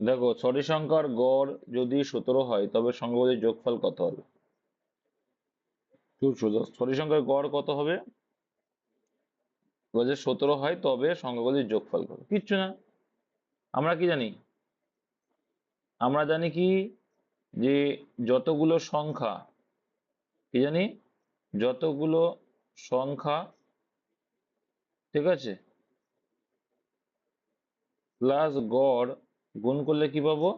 দেখো, ছটি সংখ্যার গড় যদি 17 হয় তবে সংখ্যাগুলির যোগফল কত হবে? খুব সোজা, ছটি সংখ্যার গড় কত হবে? যদি 17 হয় তবে সংখ্যাগুলির যোগফল কত? কিচ্ছু না। আমরা কি জানি? আমরা জানি কি, যে যতগুলো সংখ্যা, কি জানি, যতগুলো সংখ্যা, ঠিক আছে, প্লাস গড় গুণ করলে কি পাবো?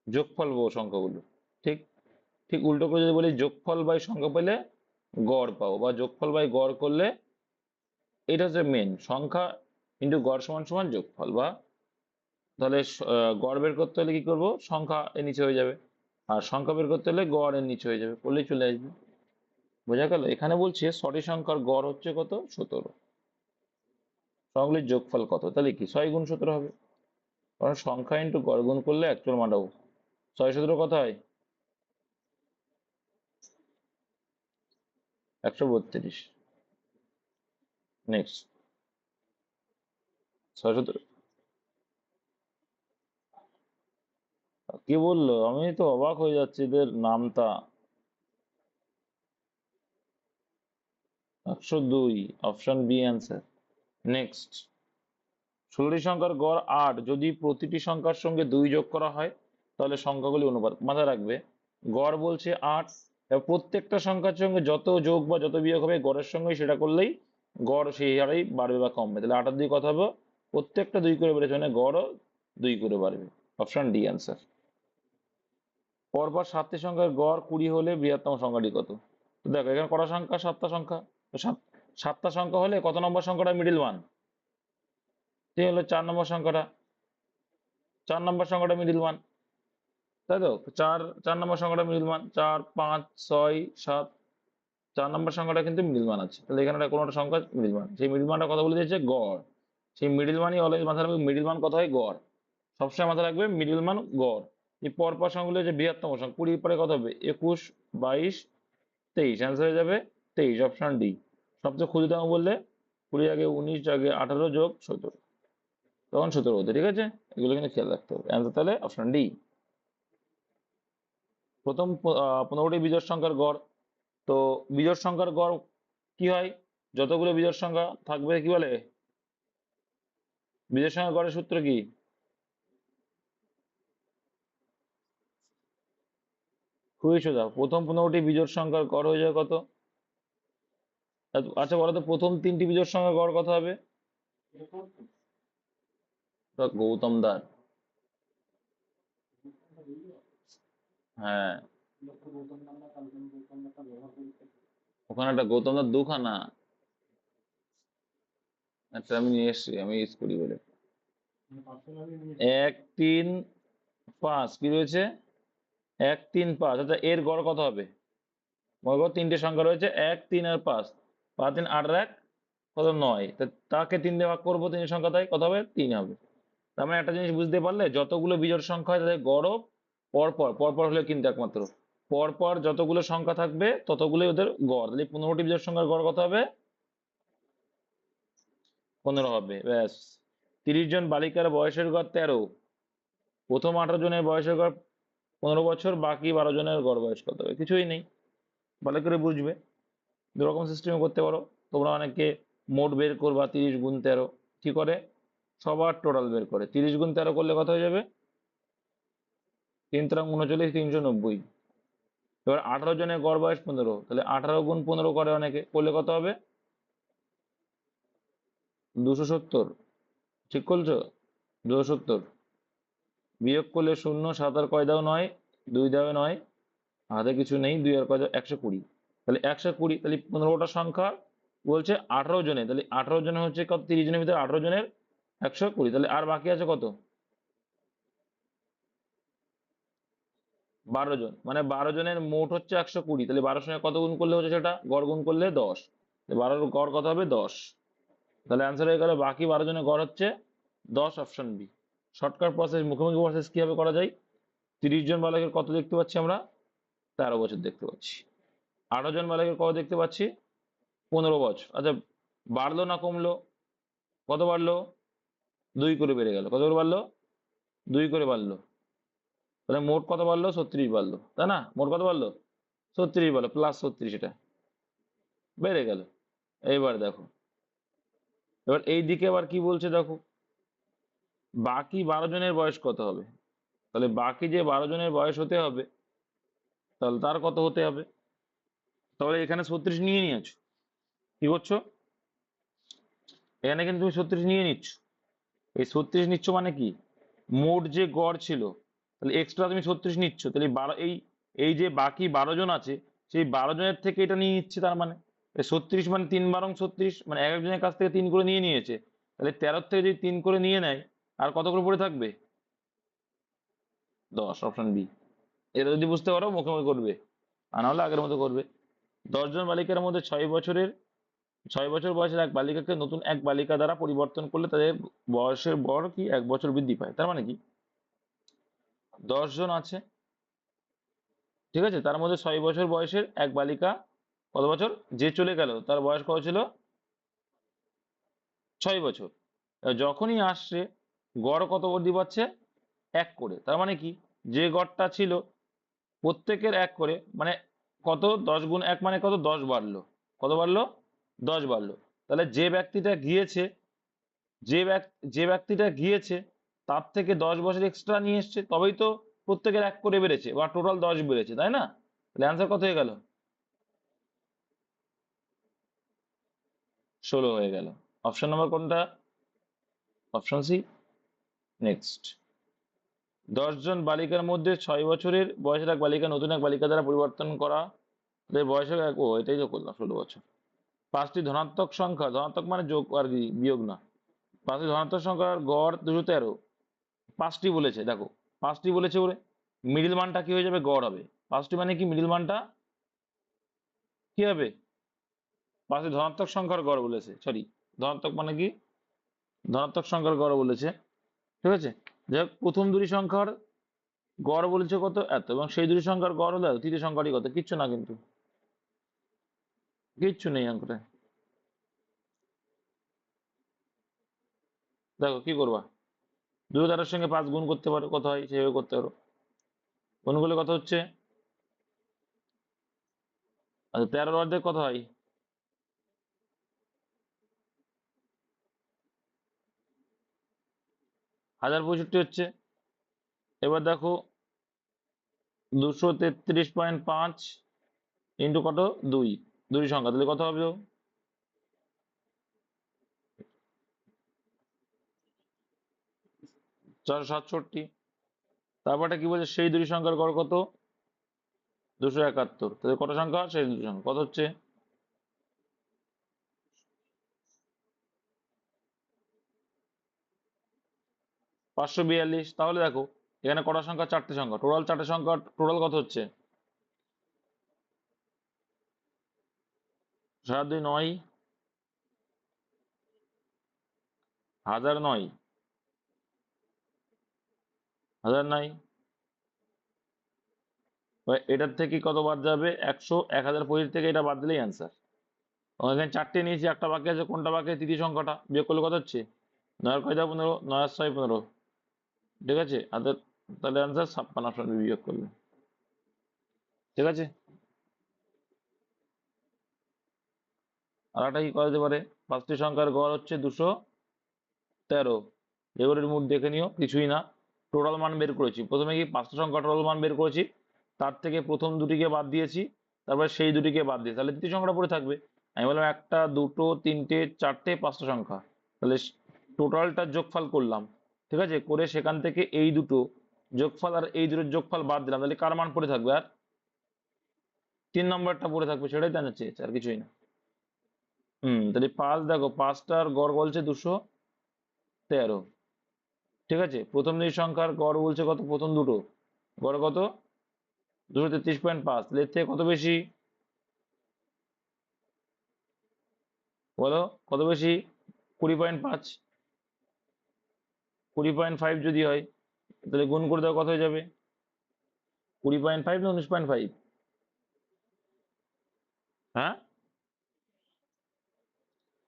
যোগফল পাবো সংখ্যাগুলো। ঠিক ঠিক উল্টো করে যদি বলি যোগফল বাই সংখ্যা পেলে গড় পাবো, বা যোগফল বাই গড় করলে, এটা হচ্ছে মেন সংখ্যা ইন্টু গড় সমান সমান যোগফল। বা তাহলে গড় বের করতে হলে কি করব? সংখ্যা এর নিচে হয়ে যাবে, আর সংখ্যা বের করতে হলে গড় এর নিচে হয়ে যাবে, করলেই চলে আসবে। বোঝা গেল? এখানে বলছে ছটি সংখ্যার গড় হচ্ছে কত? 17। সংখ্যাগুলির যোগফল কত? তাহলে কি 6 গুণ 17 হবে, কারণ সংখ্যা ইন্টু গড় গুণ করলে অ্যাকচুয়াল মানাবো। 6 17 কত হয়? 132। নেক্সট। 6 17 কি বললো? আমি তো অবাক হয়ে যাচ্ছি এদের নামটা। 102, অপশন বি অ্যান্সার। নেক্সট। 16টি সংখ্যার গড় 8 যদি প্রতিটি সংখ্যার সঙ্গে 2 যোগ করা হয় তাহলে সংখ্যাগুলি অনুপাত। মাথায় রাখবে, গড় বলছে 8, এবার প্রত্যেকটা সংখ্যার সঙ্গে যত যোগ বা যত বিয়োগ হবে গড়ের সঙ্গে সেটা করলেই গড় সেই হারেই বাড়বে বা কমবে। তাহলে 8 আর 2 কত হবে? প্রত্যেকটা 2 করে বেড়েছে, মানে গড়ও 2 করে বাড়বে। Option D answer. পরপর 7টি সংখ্যার গড় 20 হলে বৃহত্তম সংখ্যাটি কত? তো দেখো, এখানে কটা সংখ্যা? 7টা সংখ্যা। তো 7টা সংখ্যা হলে কত নম্বর সংখ্যাটা মিডিল ওয়ান? সে হলো 4 নম্বর সংখ্যাটা। 4 নম্বর সংখ্যাটা মিডিল ওয়ান, তাই তো? চার 4 নম্বর সংখ্যাটা মিডিল ওয়ান, 4 5 6 7, 4 নম্বর সংখ্যাটা কিন্তু মিডিল ওয়ান আছে। তাহলে এখানে কোনো একটা সংখ্যা মিডিল ওয়ান, সেই মিডিল ওয়ানটা কথা বলে দিয়েছে গড়। সেই মিডিল ওয়ানই অলওয়েজ মাথায় রাখবে, মিডিল ওয়ান কথা হয় গড়। সবসময় মাথায় রাখবে মিডিল মান গড়। এই পরপর সংখ্যাগুলো হচ্ছে বৃহত্তম সংখ্যা। 20 পরে কত হবে? 21 22 23, অ্যান্সার হয়ে যাবে 23, অপশন ডি। সবচেয়ে ক্ষুদ্রতম বললে 20 আগে 19 আগে 18 যোগ 17, তখন 17 হতো। ঠিক আছে, এগুলো কিন্তু খেয়াল রাখতে হবে। অ্যান্সার তাহলে অপশন ডি। প্রথম 15টি বিজোড় সংখ্যার গড়। তো বিজোড় সংখ্যার গড় কি হয়? যতগুলো বিজোড় সংখ্যা থাকবে কি বলে? বিজোড় সংখ্যার গড়ের সূত্র কি? খুবই সোজা, প্রথম 15টি বিজোড় সংখ্যার গড় হয়ে যায় কত? আচ্ছা বলো তো, প্রথম 3টি বিজোড় সংখ্যার গড় কত হবে? তো গৌতম দার, হ্যাঁ, ওখানে একটা গৌতম দার দুখানা। আচ্ছা, আমি নিয়ে এসছি, আমি ইউজ করি বলে। 1 3 5 কি রয়েছে? 1 3 5, আচ্ছা এর গড় কত হবে? মনে করো 3টে সংখ্যা রয়েছে, 1 3 আর 5। 5 3 8 আর 1 কত? 9। তাকে 3 দিয়ে ভাগ করবো, 3 সংখ্যা, তাই কত হবে? 3 হবে। তার মানে একটা জিনিস বুঝতে পারলে, যতগুলো বিজোড় সংখ্যা হয় তাদের গড় পরপর পরপর হলে কিন্তু একমাত্র পরপর যতগুলো সংখ্যা থাকবে ততগুলোই ওদের গড়। তাহলে 15টি বিজোড় সংখ্যার গড় কত হবে? 15 হবে, ব্যাস। 30 জন বালিকার বয়সের গড় 13, প্রথম 18 জনের বয়সের গড় 15 বছর, বাকি 12 জনের গড় বয়স কত হবে? কিছুই নেই, ভালো করে বুঝবে। দুরকম সিস্টেমে করতে পারো। তোমরা অনেকে মোট বের করবা 30 গুণ 13, কি করে? সবার টোটাল বের করে 30 গুণ 13 করলে কত হয়ে যাবে? 3 × 39, 390। এবার 18 জনের গড় বয়স 15, তাহলে 18 গুণ 15 করে অনেকে, করলে কত হবে? 270। ঠিক করছো? 270 বিয়োগ করলে 0, 7 আর কয় দাও 9, 2 দাও 9, হাতে কিছু নেই, 2 আর কয় দাও 120। তাহলে 120, তাহলে 15টা সংখ্যা বলছে 18 জনের, তাহলে 18 জনের হচ্ছে কত? 30 জনের ভিতরে 18 জনের 120, তাহলে আর বাকি আছে কত? 12 জন, মানে 12 জনের মোট হচ্ছে 120। তাহলে 12 সঙ্গে কত গুণ করলে হচ্ছে সেটা? গড় গুণ করলে 10। 12-র গড় কত হবে? 10। তাহলে অ্যান্সার হয়ে গেল বাকি 12 জনের গড় হচ্ছে 10, অপশন বি। শর্টকাট প্রসেস, মুখোমুখি প্রসেস কিভাবে করা যায়? 30 জন বালকের কত দেখতে পাচ্ছি আমরা? 13 বছর দেখতে পাচ্ছি। 18 জন বালকের কত দেখতে পাচ্ছি? 15 বছর। আচ্ছা, বাড়লো না কমলো? কত বাড়লো? 2 করে বেড়ে গেল। কত করে বাড়লো? 2 করে বাড়লো, তাহলে মোট কত বাড়লো? 36 বাড়লো, তাই না? মোট কত বাড়লো? 36 বাড়লো, +36, এটা বেড়ে গেল। এইবার দেখো, এবার এই দিকে আবার কি বলছে দেখো, বাকি 12 জনের বয়স কত হবে? তাহলে বাকি যে 12 জনের বয়স হতে হবে, তাহলে তার কত হতে হবে? তাহলে এখানে 36 নিয়ে নিয়েছো, কি করছো? এখানে কিন্তু তুমি 36 নিয়ে নিচ্ছ। এই 36 নিচ্ছ মানে কি, মোট যে গড় ছিল, তাহলে এক্সট্রা তুমি 36 নিচ্ছ, তাহলে এই এই যে বাকি 12 জন আছে, সেই 12 জনের থেকে এটা নিয়ে নিচ্ছে, তার মানে 36 মানে 3 × 32, মানে এক একজনের কাছ থেকে 3 করে নিয়ে নিয়েছে, তাহলে 13 থেকে যদি 3 করে নিয়ে নেয়, আর কত করে পড়ে থাকবে? 10, অপশন বি। এটা যদি বুঝতে পারো মুখে মুখে করবে, আর নাহলে আগের মতো করবে। 10 জন বালিকার মধ্যে 6 বছর বয়সের এক বালিকাকে নতুন এক বালিকা দ্বারা পরিবর্তন করলে তাদের বয়সের গড় কি 1 বছর বৃদ্ধি পায়। তার মানে কি, 10 জন আছে, ঠিক আছে, তার মধ্যে 6 বছর বয়সের এক বালিকা, কত বছর? যে চলে গেল তার বয়স কত ছিল? 6 বছর। যখনই আসছে, গড় কত বৃদ্ধি পাচ্ছে? 1 করে। তার মানে কি, যে গড়টা ছিল প্রত্যেকের 1 করে, মানে কত? 10 × 1 মানে কত? 10 বাড়লো। কত বাড়লো? 10 বাড়লো। তাহলে যে ব্যক্তিটা গিয়েছে তার থেকে 10 বছর এক্সট্রা নিয়ে এসছে, তবেই তো প্রত্যেকের 1 করে বেড়েছে, বা টোটাল 10 বেড়েছে, তাই না? তাহলে অ্যান্সার কত হয়ে গেল? 16 হয়ে গেল। অপশন নাম্বার কোনটা? Option C. নেক্সট, 10 জন বালিকার মধ্যে 6 বছরের বয়সের এক বালিকা নতুন এক বালিকা দ্বারা পরিবর্তন করা, তাদের বয়সের ও এটাই তো করলাম, 16 বছর। 5টি ধনাত্মক সংখ্যা, ধনাত্মক মানে যোগ আর কি, বিয়োগ না, 5টি ধনাত্মক সংখ্যার গড় 213। 5টি বলেছে, দেখো 5টি বলেছে বলে মিডিল মানটা কি হয়ে যাবে? গড় হবে। 5টি মানে কি, মিডিল মানটা কি হবে? 5টি ধনাত্মক সংখ্যার গড় বলেছে, সরি, ধনাত্মক মানে কি, ধনাত্মক সংখ্যার গড় বলেছে, ঠিক আছে। যাই হোক, প্রথম দুটি সংখ্যার গড় বলেছে কত? এত, এবং সেই দুটি সংখ্যার গড় হলো এত। তৃতীয় সংখ্যাটি কত? কিচ্ছু না, কিন্তু কিচ্ছু নেই অঙ্কটা। দেখো কি করবা, 213 সঙ্গে 5 গুণ করতে পারো, কত হয় সেভাবে করতে পারো। গুণ করলে কত হচ্ছে? আচ্ছা, 13 অর্ধেক কত হয়? 1065 হচ্ছে। এবার দেখো, 233.5 ইন্টু কত? 2, দুই সংখ্যা, তাহলে কত হবে? 467। তারপরটা কি বলছে, সেই দুই সংখ্যার গড় কত? 271। তাহলে কত সংখ্যা? সেই দুই সংখ্যা কত হচ্ছে? 542। তাহলে দেখো, এখানে কটা সংখ্যা? 4টে সংখ্যা, টোটাল 4টে সংখ্যা, টোটাল কত হচ্ছে? 7×2 = 9, 1009, 1009। এটার থেকে কত বাদ যাবে? 100, 1025 থেকে এটা বাদ দিলেই অ্যান্সার। এখানে 4টে নিয়েছি, একটা বাকি আছে, কোনটা বাকি? তৃতীয় সংখ্যাটা। বিয়োগ করলে কত হচ্ছে? 9 × 5 = 15, 9 × 6 = 15, ঠিক আছে। তাহলে অ্যান্সার 56, অপশন বি বিয়োগ করলে, ঠিক আছে। আর একটা কি করা যেতে পারে, 5টি সংখ্যার গড় হচ্ছে 213, এগুলোর মুঠ দেখে নিও, কিছুই না। টোটাল মান বের করেছি, প্রথমে কি 5টা সংখ্যা টোটাল মান বের করেছি, তার থেকে প্রথম দুটিকে বাদ দিয়েছি, তারপরে সেই দুটিকে বাদ দিয়ে, তাহলে তৃতীয় সংখ্যাটা পড়ে থাকবে। আমি বললাম 1টা, 2টো, 3টে, 4টে, 5টা সংখ্যা, তাহলে টোটালটার যোগফল করলাম, ঠিক আছে, করে সেখান থেকে এই দুটো যোগফল আর এই দুটোর যোগফল বাদ দিলাম, তাহলে কার মান পড়ে থাকবে? আর 3 নম্বরটা পড়ে থাকবে, সেটাই জানতে চেয়েছে, আর কিছুই না। তাহলে 5, দেখো 5টার গড় বলছে 213, ঠিক আছে। প্রথম দুই সংখ্যার গড় বলছে কত? প্রথম দুটো গড় কত? 233.5, তাহলে এর থেকে কত বেশি বলো? কত বেশি? 20.5, 20.5 যদি হয়, তাহলে গুণ করে দাও, কত হয়ে যাবে? 20.5 না 19.5? হ্যাঁ,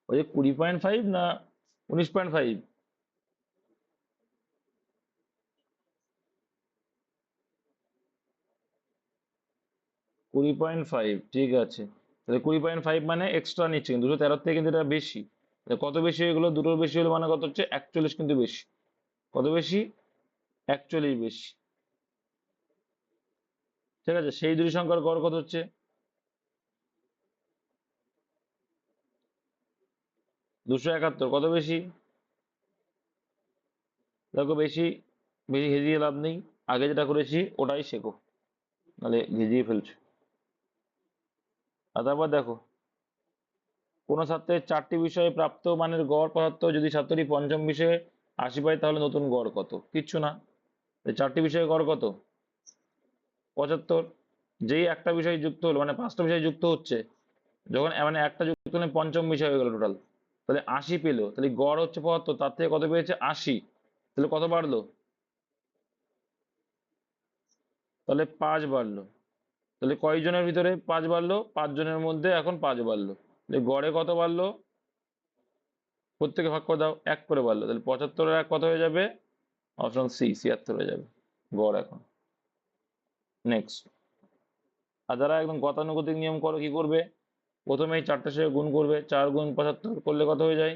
ওই যে 20.5 না 19.5? 20.5, ঠিক আছে। তাহলে 20.5 মানে এক্সট্রা নিচ্ছে, 213 থেকে কিন্তু এটা বেশি। কত বেশি হয়ে গেলো? দুটোর বেশি হলো মানে কত হচ্ছে? 41 কিন্তু বেশি। কত বেশি? 41 বেশি। ঠিক আছে, সেই দুটি সংখ্যার গড় কত হচ্ছে? 271। কত বেশি? দেখো বেশি বেশি ঘেজিয়ে লাভ নেই, আগে যেটা করেছি ওটাই শেখো, নাহলে ঘেজিয়ে ফেলছো। আর তারপর দেখো, কোন ছাত্রের 4টি বিষয়ে প্রাপ্ত মানের গড় 75, যদি ছাত্রটি পঞ্চম বিষয়ে 80 পায় তাহলে নতুন গড় কত? কিচ্ছু না। 4টি বিষয়ে গড় কত? 75। যেই একটা বিষয় যুক্ত হলো, মানে 5টা বিষয় যুক্ত হচ্ছে, যখন মানে একটা যুক্ত হলে পঞ্চম বিষয় হয়ে গেল টোটাল, তাহলে 80 পেলো, তাহলে গড় হচ্ছে 75, তার থেকে কত পেয়েছে? 80। তাহলে কত বাড়লো? তাহলে 5 বাড়লো। তাহলে কয়জনের ভিতরে 5 বাড়লো? 5 জনের মধ্যে এখন 5 বাড়লো। তাহলে গড়ে কত বাড়লো? প্রত্যেকে ভাগ করে দাও, 1 করে বাড়লো। তাহলে 75 আর 1 কত হয়ে যাবে? অপশন সি, 76 হয়ে যাবে গড় এখন। নেক্সট। আর যারা একদম গতানুগতিক নিয়ম করো, কি করবে? প্রথমে এই 4টার সাথে গুণ করবে, 4 গুণ 75 করলে কত হয়ে যায়?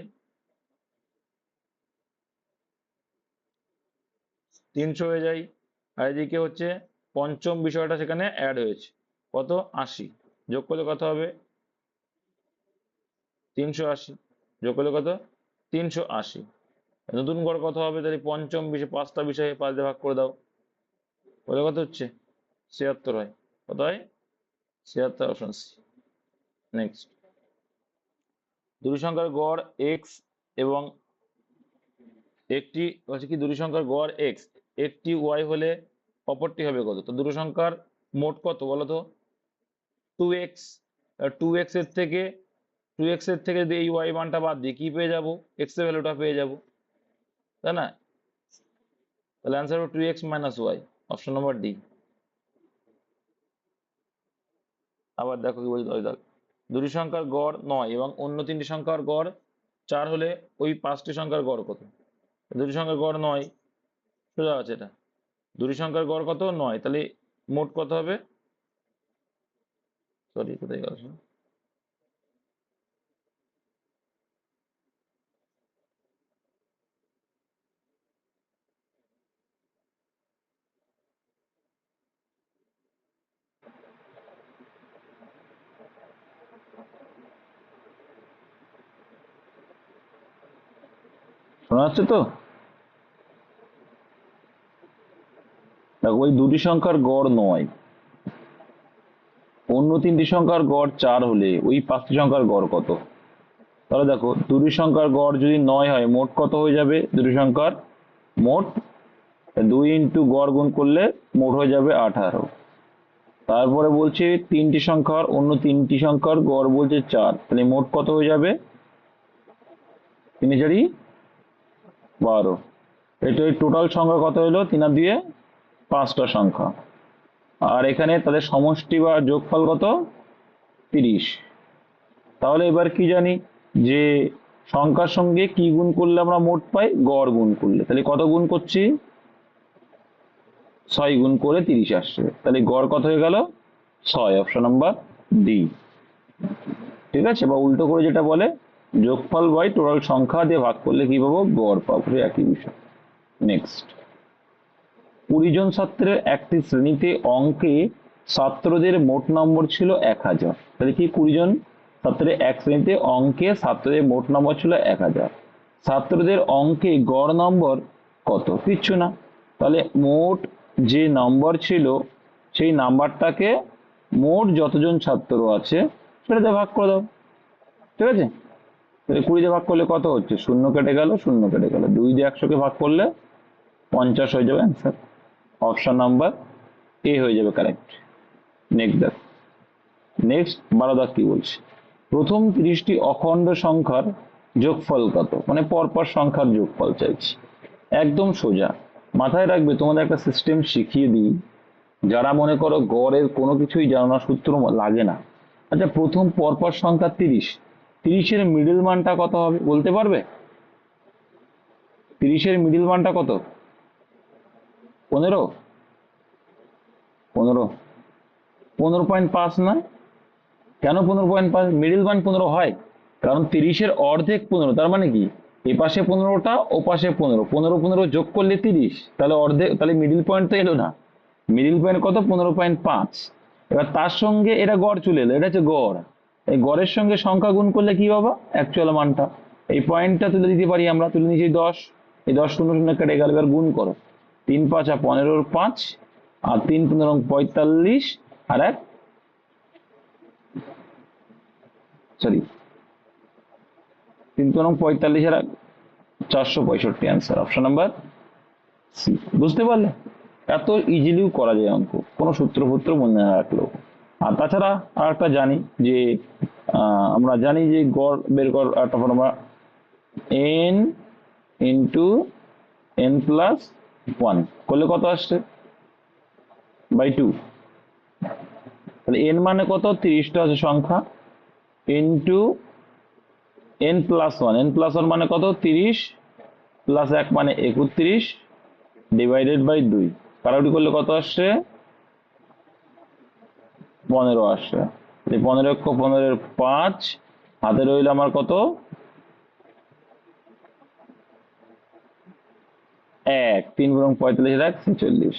300 হয়ে যায়। আর এদিকে হচ্ছে পঞ্চম বিষয়টা সেখানে অ্যাড হয়েছে, কত? 80। যোগ করলে কত হবে? 380। যোগ করলে কত? 380। নতুন গড় কত হবে? তাহলে পঞ্চম বিষয় 5টা বিষয়ে 5 দিয়ে ভাগ করে দাও, বলে কত হচ্ছে? 76 হয়। কত হয়? 76, অপশন সি। নেক্সট। দুটি সংখ্যার গড় এক্স এবং একটি হচ্ছে কি, দুটি সংখ্যার গড় এক্স, একটি ওয়াই হলে অপরটি হবে কত? তো দুটো সংখ্যার মোট কত বলো তো? 2x। 2x এর থেকে 2x এর থেকে যদি এই ওয়াই মানটা বাদ দিই, কি পেয়ে যাবো? এক্স এর ভ্যালুটা পেয়ে যাবো, তাই না? তাহলে অ্যান্সার হবে 2x minus Y, option number D. আবার দেখো কি বলছে, ওই দেখ, দুটি সংখ্যার গড় 9 এবং অন্য 3টি সংখ্যার গড় 4 হলে ওই 5টি সংখ্যার গড় কত? দুটি সংখ্যার গড় 9, সোজা আছে এটা। দুটি সংখ্যার গড় কত? 9। তাহলে মোট কত হবে? সরি, কোথায় গেল? শোনা যাচ্ছে তো? দেখো, ওই দুটি সংখ্যার গড় 9, অন্য 3টি সংখ্যার গড় 4 হলে ওই 5টি সংখ্যার গড় কত? তাহলে দেখো, দুটি সংখ্যার গড় যদি 9 হয়, মোট কত হয়ে যাবে দুটি সংখ্যার? মোট 2 ইন্টু গড় গুণ করলে মোট হয়ে যাবে 18। তারপরে বলছে 3টি সংখ্যার, অন্য 3টি সংখ্যার গড় বলছে 4, তাহলে মোট কত হয়ে যাবে? 3 4 12। এটা টোটাল সংখ্যা কত হলো? 3 আর 2 5টা সংখ্যা। আর এখানে তাদের সমষ্টি বা যোগফল কত? 30। তাহলে এবার কি জানি, যে সংখ্যার সঙ্গে কি গুণ করলে আমরা মোট পাই? গড় গুণ করলে। তাহলে কত গুণ করছি? 6 গুণ করে 30 আসছে, তাহলে গড় কত হয়ে গেল? 6, অপশন নাম্বার ডি। ঠিক আছে, বা উল্টো করে যেটা বলে, যোগফল বাই টোটাল সংখ্যা দিয়ে ভাগ করলে কি পাবো? গড় পাবো, একই বিষয়। নেক্সট। 20 জন ছাত্রের একটি শ্রেণীতে অঙ্কে ছাত্রদের মোট নম্বর ছিল 1000। তাহলে কি, 20 জন ছাত্রের এক শ্রেণীতে অঙ্কে ছাত্রদের মোট নম্বর ছিল 1000। ছাত্রদের অঙ্কে গড় নম্বর কত? কিচ্ছু না। তাহলে মোট যে নম্বর ছিল, সেই নাম্বারটাকে মোট যতজন ছাত্র আছে সেটাতে ভাগ করে দাও। ঠিক আছে, তাহলে 20 দিয়ে ভাগ করলে কত হচ্ছে? শূন্য কেটে গেল, শূন্য কেটে গেল, 2 দিয়ে 100কে ভাগ করলে 50 হয়ে যাবে অ্যান্সার। অপশন নাম্বার এ হয়ে যাবে কারেক্ট। নেক্সট দেখ। নেক্সট 12 দাগ কি বলছে? প্রথম 30টি অখণ্ড সংখ্যার যোগফল কত? মানে পরপর সংখ্যার যোগফল চাইছি। একদম সোজা, মাথায় রাখবে, তোমাদের একটা সিস্টেম শিখিয়ে দিই, যারা মনে করো গড়ের কোনো কিছুই জানো না, সূত্র লাগে না। আচ্ছা, প্রথম পরপর সংখ্যা 30, 30-এর মিডল মানটা কত হবে বলতে পারবে? 30-এর মিডল মানটা কত? 15? 15? 15.5 না? কেন 15.5? মিডিল পয়েন্ট 15 হয় কারণ 30-এর অর্ধেক 15, তার মানে কি এ পাশে 15টা ও পাশে 15, 15 যোগ করলে 30, তাহলে অর্ধেক, তাহলে মিডিল পয়েন্ট তো এলো না। মিডিল পয়েন্ট কত? 15.5। এবার তার সঙ্গে এটা গড় চলে এলো, এটা হচ্ছে গড়। এই গড়ের সঙ্গে সংখ্যা গুণ করলে কি পাবো? অ্যাকচুয়াল মানটা। এই পয়েন্টটা তুলে দিতে পারি আমরা, তুলে নিয়েছি 10, এই 10 শূন্য শূন্য কেটে গেল। এবার গুণ করো, 3 5 15, 5 আর 3 15 45, আর এক সরি 3 15 45 আর 465, অ্যান্সার অপশন নাম্বার সি। বুঝতে পারলে? এত ইজিলিও করা যায় অঙ্ক, কোনো সূত্র মনে না রাখলেও। আর তাছাড়া আর একটা জানি যে আমরা জানি যে গড় বের কর একটা formula, N into N plus 1 করলে কত আসছে? বাই 2। তাহলে এন মানে কত? 30টা আছে সংখ্যা, into N plus 1, N plus 1 মানে কত? 30 প্লাস 1 মানে 31, ডিভাইডেড বাই 2, কাটাকুটি করলে কত আসছে? 15 আসছে। এই 15 15 5, হাতে রইল আমার কত? 1, 3 45 1 46।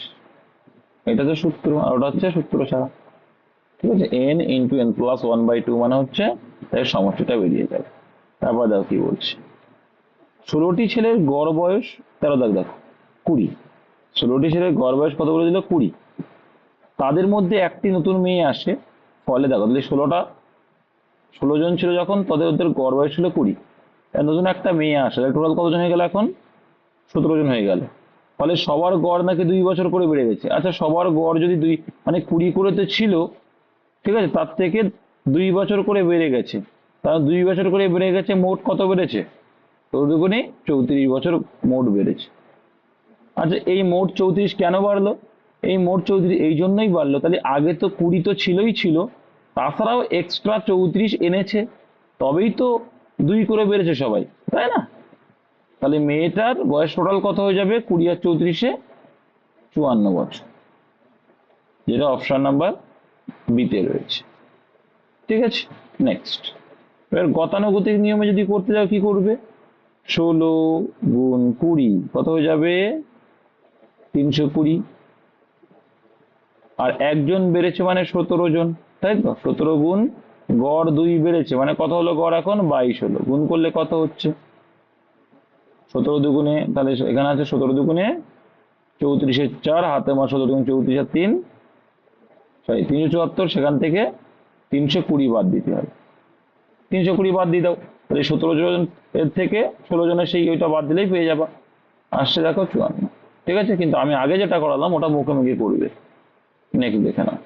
এটা তো সূত্র, আর ওটা হচ্ছে সূত্র ছাড়া। ঠিক আছে, এন ইন্টু এন প্লাস 1/2 মানে হচ্ছে তাই সমষ্টিটা বেরিয়ে যাবে। তারপর দেখো কি বলছে, 16টি ছেলের গড় বয়স 13, দেখো 20। 16টি ছেলের গড় বয়স কত বলে দিল? 20। তাদের মধ্যে একটি নতুন মেয়ে আসে, ফলে দেখো তাহলে 16 জন ছিল যখন, তাদের ওদের গড় বয়স ছিল 20, নতুন একটা মেয়ে আসে, টোটাল কতজন হয়ে গেল এখন? 17 জন হয়ে গেল। ফলে সবার গড় নাকি 2 বছর করে বেড়ে গেছে। আচ্ছা, সবার গড় যদি 2 মানে 20 করে তো ছিল, ঠিক আছে, তার থেকে 2 বছর করে বেড়ে গেছে, তার 2 বছর করে বেড়ে গেছে, মোট কত বেড়েছে? তো দুগুণে 34 বছর মোট বেড়েছে। আচ্ছা, এই মোট 34 কেন বাড়লো? এই মোট 34 এই জন্যই বাড়লো, তাহলে আগে তো 20 তো ছিলই ছিল, তাছাড়াও এক্সট্রা 34 এনেছে, তবেই তো 2 করে বেড়েছে সবাই, তাই না? তাহলে মেয়েটার বয়স টোটাল কত হয়ে যাবে? 20 আর 34-এ 54 বছর, যেটা অপশন নাম্বার বিতে রয়েছে। ঠিক আছে, নেক্সট। এবার গতানুগতিক নিয়মে যদি করতে যাও কি করবে? 16 গুণ 20 কত হয়ে যাবে? 320। আর একজন বেড়েছে মানে 17 জন, তাই তো? 17 গুণ গড় 2 বেড়েছে মানে কত হলো? গড় এখন 22 হলো। গুণ করলে কত হচ্ছে? 17 দুগুণে, তাহলে এখানে আছে 17 দুগুণে 34-এর 4, হাতে মার 17 দুগুণ 34 আর 3 374, সেখান থেকে 320 বাদ দিতে হবে। 320 বাদ দিয়ে দাও, তাহলে 17 জন এর থেকে 16 জনের সেই ওইটা বাদ দিলেই পেয়ে যাবা। আসছে দেখো 54। ঠিক আছে, কিন্তু আমি আগে যেটা করালাম ওটা মুখে মুখে করবে। নেক্সট দেখে নাও,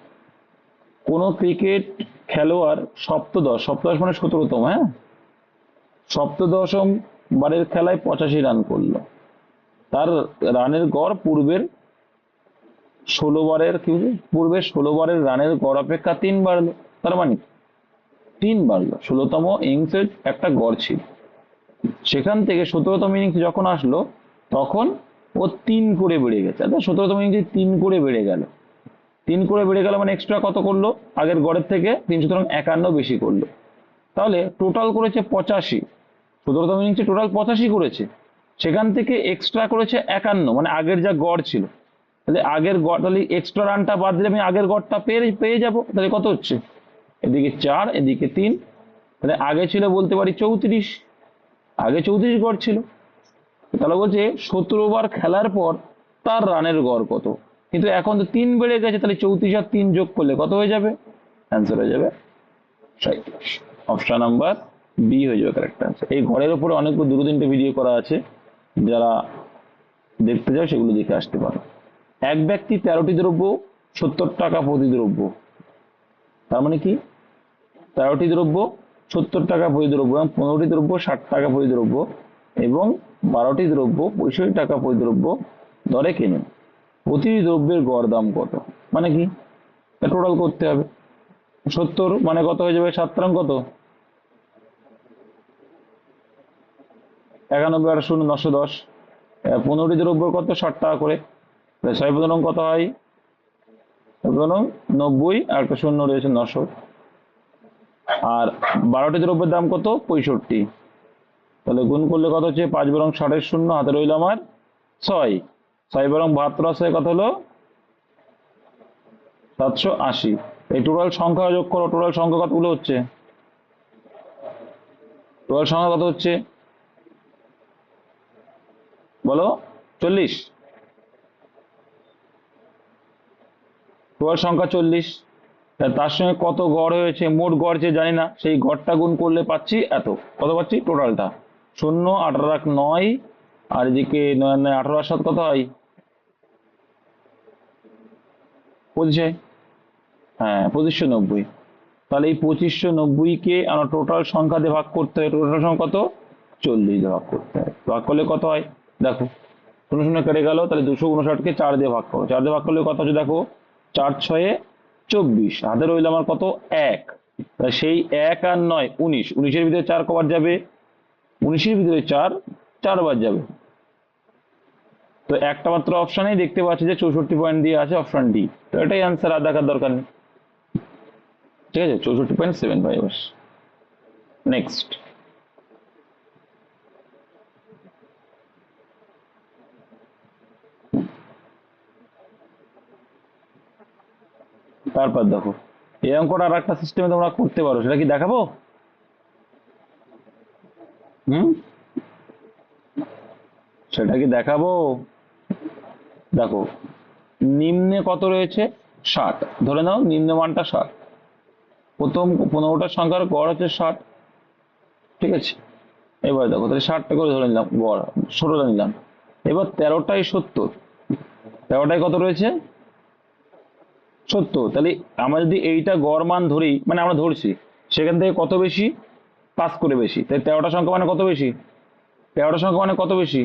কোন ক্রিকেট খেলোয়াড় সপ্তদশ, সপ্তদশ মানে 17তম, হ্যাঁ, সপ্তদশম বারের খেলায় 85 রান করলো। তার রানের গড় পূর্বের 16 বারের কি বলছে? পূর্বের 16 বারের রানের গড় অপেক্ষা 3 বাড়লো। তার মানে 3 বাড়লো। 16তম ইনিংসের একটা গড় ছিল, সেখান থেকে 17তম ইনিংস যখন আসলো তখন ও 3 করে বেড়ে গেছে। আচ্ছা, 17তম ইনিংসে 3 করে বেড়ে গেল, 3 করে বেড়ে গেল মানে এক্সট্রা কত করলো? আগের গড়ের থেকে 3, সুতরাং 51 বেশি করলো। তাহলে টোটাল করেছে 85। 17তম ইনিংসে টোটাল 85 করেছে, সেখান থেকে এক্সট্রা করেছে 51, মানে আগের যা গড় ছিল। তাহলে আগের গড়, তাহলে এক্সট্রা রানটা বাদ দিলে আমি আগের গড়টা পেয়ে পেয়ে যাবো। তাহলে কত হচ্ছে? এদিকে 4, এদিকে 3, তাহলে আগে ছিল বলতে পারি 34, আগে 34 গড় ছিল। তাহলে বলছে 17 বার খেলার পর তার রানের গড় কত, কিন্তু এখন তো 3 বেড়ে গেছে, তাহলে 34 আর 3 যোগ করলে কত হয়ে যাবে? অ্যান্সার হয়ে যাবে 37। অপশন নাম্বার বি হয়ে যাবে কারেক্ট অ্যান্সার। এই ঘরের উপরে অনেক 2-3টে ভিডিও করা আছে, যারা দেখতে চাও সেগুলো দেখে আসতে পারো। এক ব্যক্তি 13টি দ্রব্য 70 টাকা প্রতি দ্রব্য, তার মানে কি? 13টি দ্রব্য 70 টাকা প্রতি দ্রব্য, এবং 15টি দ্রব্য 60 টাকা প্রতি দ্রব্য, এবং 12টি দ্রব্য 65 টাকা প্রতি দ্রব্য দরে কেনেন। প্রতিটি দ্রব্যের গড় দাম কত? মানে কি? টোটাল করতে হবে। 70 মানে কত হয়ে যাবে? 7 কত? 91 আর 0 910। 15টি দ্রব্য কত? 60 টাকা করে, 6 15 কত হয়? কোনো 90 আর একটা শূন্য রয়েছে 900। আর 12টি দ্রব্যের দাম কত? 65। তাহলে গুণ করলে কত হচ্ছে? 5 বরং 60-এর শূন্য, হাতে রইল আমার 6। 6 বরং 72 আছে, কত হলো? 780। এই টোটাল সংখ্যা যোগ করো, টোটাল সংখ্যা কতগুলো হচ্ছে? টোটাল সংখ্যা কত হচ্ছে বলো? 40। টোটাল সংখ্যা 40। তার সঙ্গে কত গড় হয়েছে, মোট গড় যে জানি না, সেই গড়টা গুণ করলে পাচ্ছি এত। কত পাচ্ছি? টোটালটা শূন্য, 18-9, আর এদিকে 18 সাত কত হয়? 25। হ্যাঁ, 2590। তাহলে এই 2590-কে আমরা টোটাল সংখ্যা দিয়ে ভাগ করতে হয়। টোটাল সংখ্যা কত? 40 দিয়ে ভাগ করতে হয়। ভাগ করলে কত হয় দেখো, শূন্য শূন্য কেটে গেল। তাহলে 259-কে 4 দিয়ে ভাগ করো। 4 দিয়ে ভাগ করলে কত হচ্ছে দেখো, 4×6 = 24। হাতে রইল আমার কত? 1। তাহলে সেই 1 আর 9 19। 19-এর ভিতরে 4 কবার যাবে? 19-এর ভিতরে 4 4 বার যাবে। তো একটা মাত্র অপশনেই দেখতে পাচ্ছি যে 64 পয়েন্ট দিয়ে আছে, অপশন ডি। তো এটাই অ্যান্সার, আর দেখার দরকার নেই। ঠিক আছে, 64.75। নেক্সট। তারপর দেখো, এই অঙ্কটা আর একটা সিস্টেমে তোমরা করতে পারো, সেটা কি দেখাবো? হুম, সেটা কি দেখাবো? দেখো, নিম্নে কত রয়েছে? 60। ধরে নাও নিম্ন মানটা 60। প্রথম 15টা সংখ্যার গড় হচ্ছে 60। ঠিক আছে, এবার দেখো, তাহলে 60টা করে ধরে নিলাম গড়, ষোলোটা নিলাম। এবার 13টাই 70। 13টায় কত রয়েছে? 70। তাহলে আমরা যদি এইটা গড় মান ধরি, মানে আমরা ধরছি, সেখান থেকে কত বেশি? 5 করে বেশি। তাই 13টা সংখ্যা মানে কত বেশি? 13টা সংখ্যা মানে কত বেশি?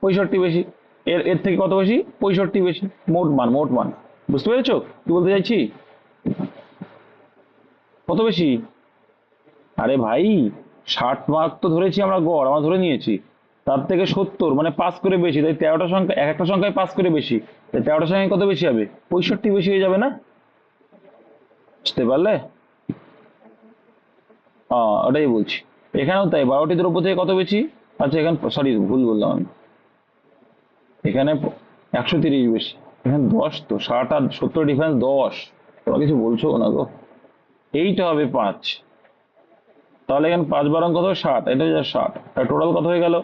65 বেশি। এর এর থেকে কত বেশি? 65 বেশি। মোট মান, মোট মান। বুঝতে পেরেছো কি বলতে চাইছি? কত বেশি? আরে ভাই, 60 মার্ক তো ধরেছি আমরা গড়, আমরা ধরে নিয়েছি। তার থেকে 70 মানে 5 করে বেশি। তাই 13টা সংখ্যা, এক একটা সংখ্যায় 5 করে বেশি। তাই 13টা সংখ্যায় কত বেশি হবে? 65 বেশি হয়ে যাবে না? বুঝতে পারলে? ওটাই বলছি। এখানেও তাই, 12টি দ্রব্য থেকে কত বেশি? আচ্ছা, এখানে সরি, ভুল বললাম আমি। এখানে 130 বেশি। এখানে 10, তো 60 আর 70 ডিফারেন্স 10। তোমরা কিছু বলছো না গো। এইটা হবে 5। তাহলে এখানে 5 বারং কত? 60। এটা হচ্ছে 60। টোটাল কত হয়ে গেল?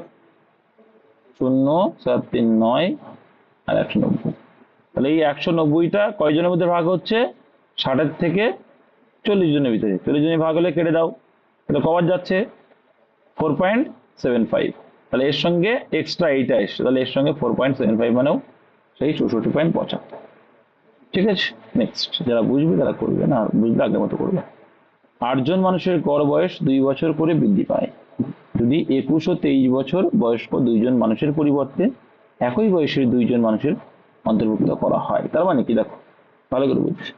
0, 7, 3, 9 আর 190। তাহলে এই 190টা কয়জনের মধ্যে ভাগ হচ্ছে? 60-এর থেকে 40 জনের ভিতরে। 40 জনের ভাগ হলে কেটে দাও। এটা কবার যাচ্ছে? 4.75। তাহলে এর সঙ্গে এক্সট্রা এইটা এসছে, তাহলে এর সঙ্গে 4.75 মানেও সেই 64.75। ঠিক আছে, নেক্সট। যারা বুঝবে তারা করবে, না বুঝলে আগের মতো করবে। 8 জন মানুষের গড় বয়স 2 বছর করে বৃদ্ধি পায়। যদি 21 ও 23 বছর বয়স্ক 2 জন মানুষের পরিবর্তে একই বয়সের 2 জন মানুষের অন্তর্ভুক্ত করা হয়, তার মানে কি দেখো, ভালো করে বুঝছি।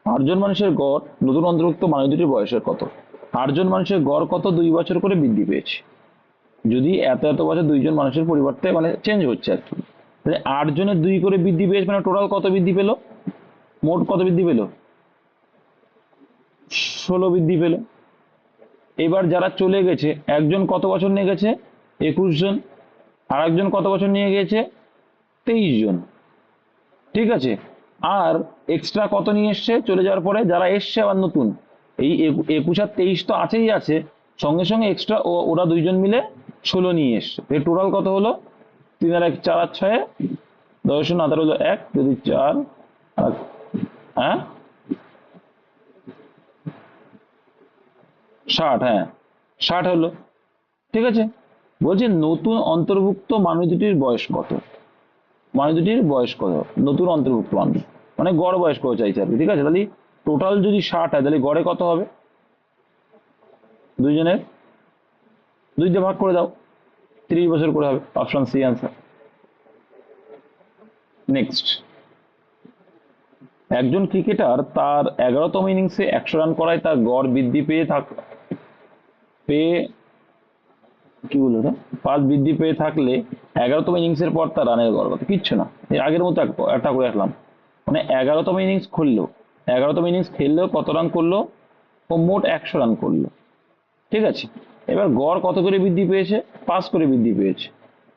8 জন মানুষের গড়, নতুন অন্তর্ভুক্ত মানুষ দুটির বয়সের কত? 8 জন মানুষের গড় কত? 2 বছর করে বৃদ্ধি পেয়েছে। যদি এত এত বছর 2 জন মানুষের পরিবর্তে মানে চেঞ্জ হচ্ছে আর কি, তাহলে 8 জনের 2 করে বৃদ্ধি পেয়েছে, মানে টোটাল কত বৃদ্ধি পেলো? মোট কত বৃদ্ধি পেলো? 16 বৃদ্ধি পেলো। এবার যারা চলে গেছে, একজন কত বছর নিয়ে গেছে? 21 জন। আর একজন কত বছর নিয়ে গেছে? 23 জন। ঠিক আছে, আর এক্সট্রা কত নিয়ে এসছে চলে যাওয়ার পরে? যারা এসছে আবার নতুন, এই 21 আর 23 তো আছেই আছে, সঙ্গে সঙ্গে এক্সট্রা ওরা 2 জন মিলে 16 নিয়ে এসছে। এর টোটাল কত হলো? 3 আর 1 4 আর 6 10, আধার হলো 1, যদি 4 আর হ্যাঁ 60। হ্যাঁ, 60 হলো। ঠিক আছে, বলছে নতুন অন্তর্ভুক্ত মানুষ দুটির বয়স কত? মানুষ দুটির বয়স কত? নতুন অন্তর্ভুক্ত মানুষ মানে গড় বয়স কত চাইছে আর কি। ঠিক আছে, তাহলে টোটাল যদি 60 হয়, তাহলে গড়ে কত হবে? দুইজনের 2 দিয়ে ভাগ করে দাও, 30 বছর করে হবে। Option C answer. নেক্সট। একজন ক্রিকেটার তার 11তম ইনিংসে 100 রান করায় তার গড় বৃদ্ধি পেয়ে কি বললো ওটা? পাঁচ বৃদ্ধি পেয়ে থাকলে 11তম ইনিংসের পর তার রানের গড় কত? কিচ্ছু না, এই আগের মতো একটা করে রাখলাম। মানে 11তম ইনিংস খুললো, 11তম ইনিংস খেললেও কত রান করলো? ও মোট 100 রান করলো। ঠিক আছে, এবার গড় কত করে বৃদ্ধি পেয়েছে? 5 করে বৃদ্ধি পেয়েছে।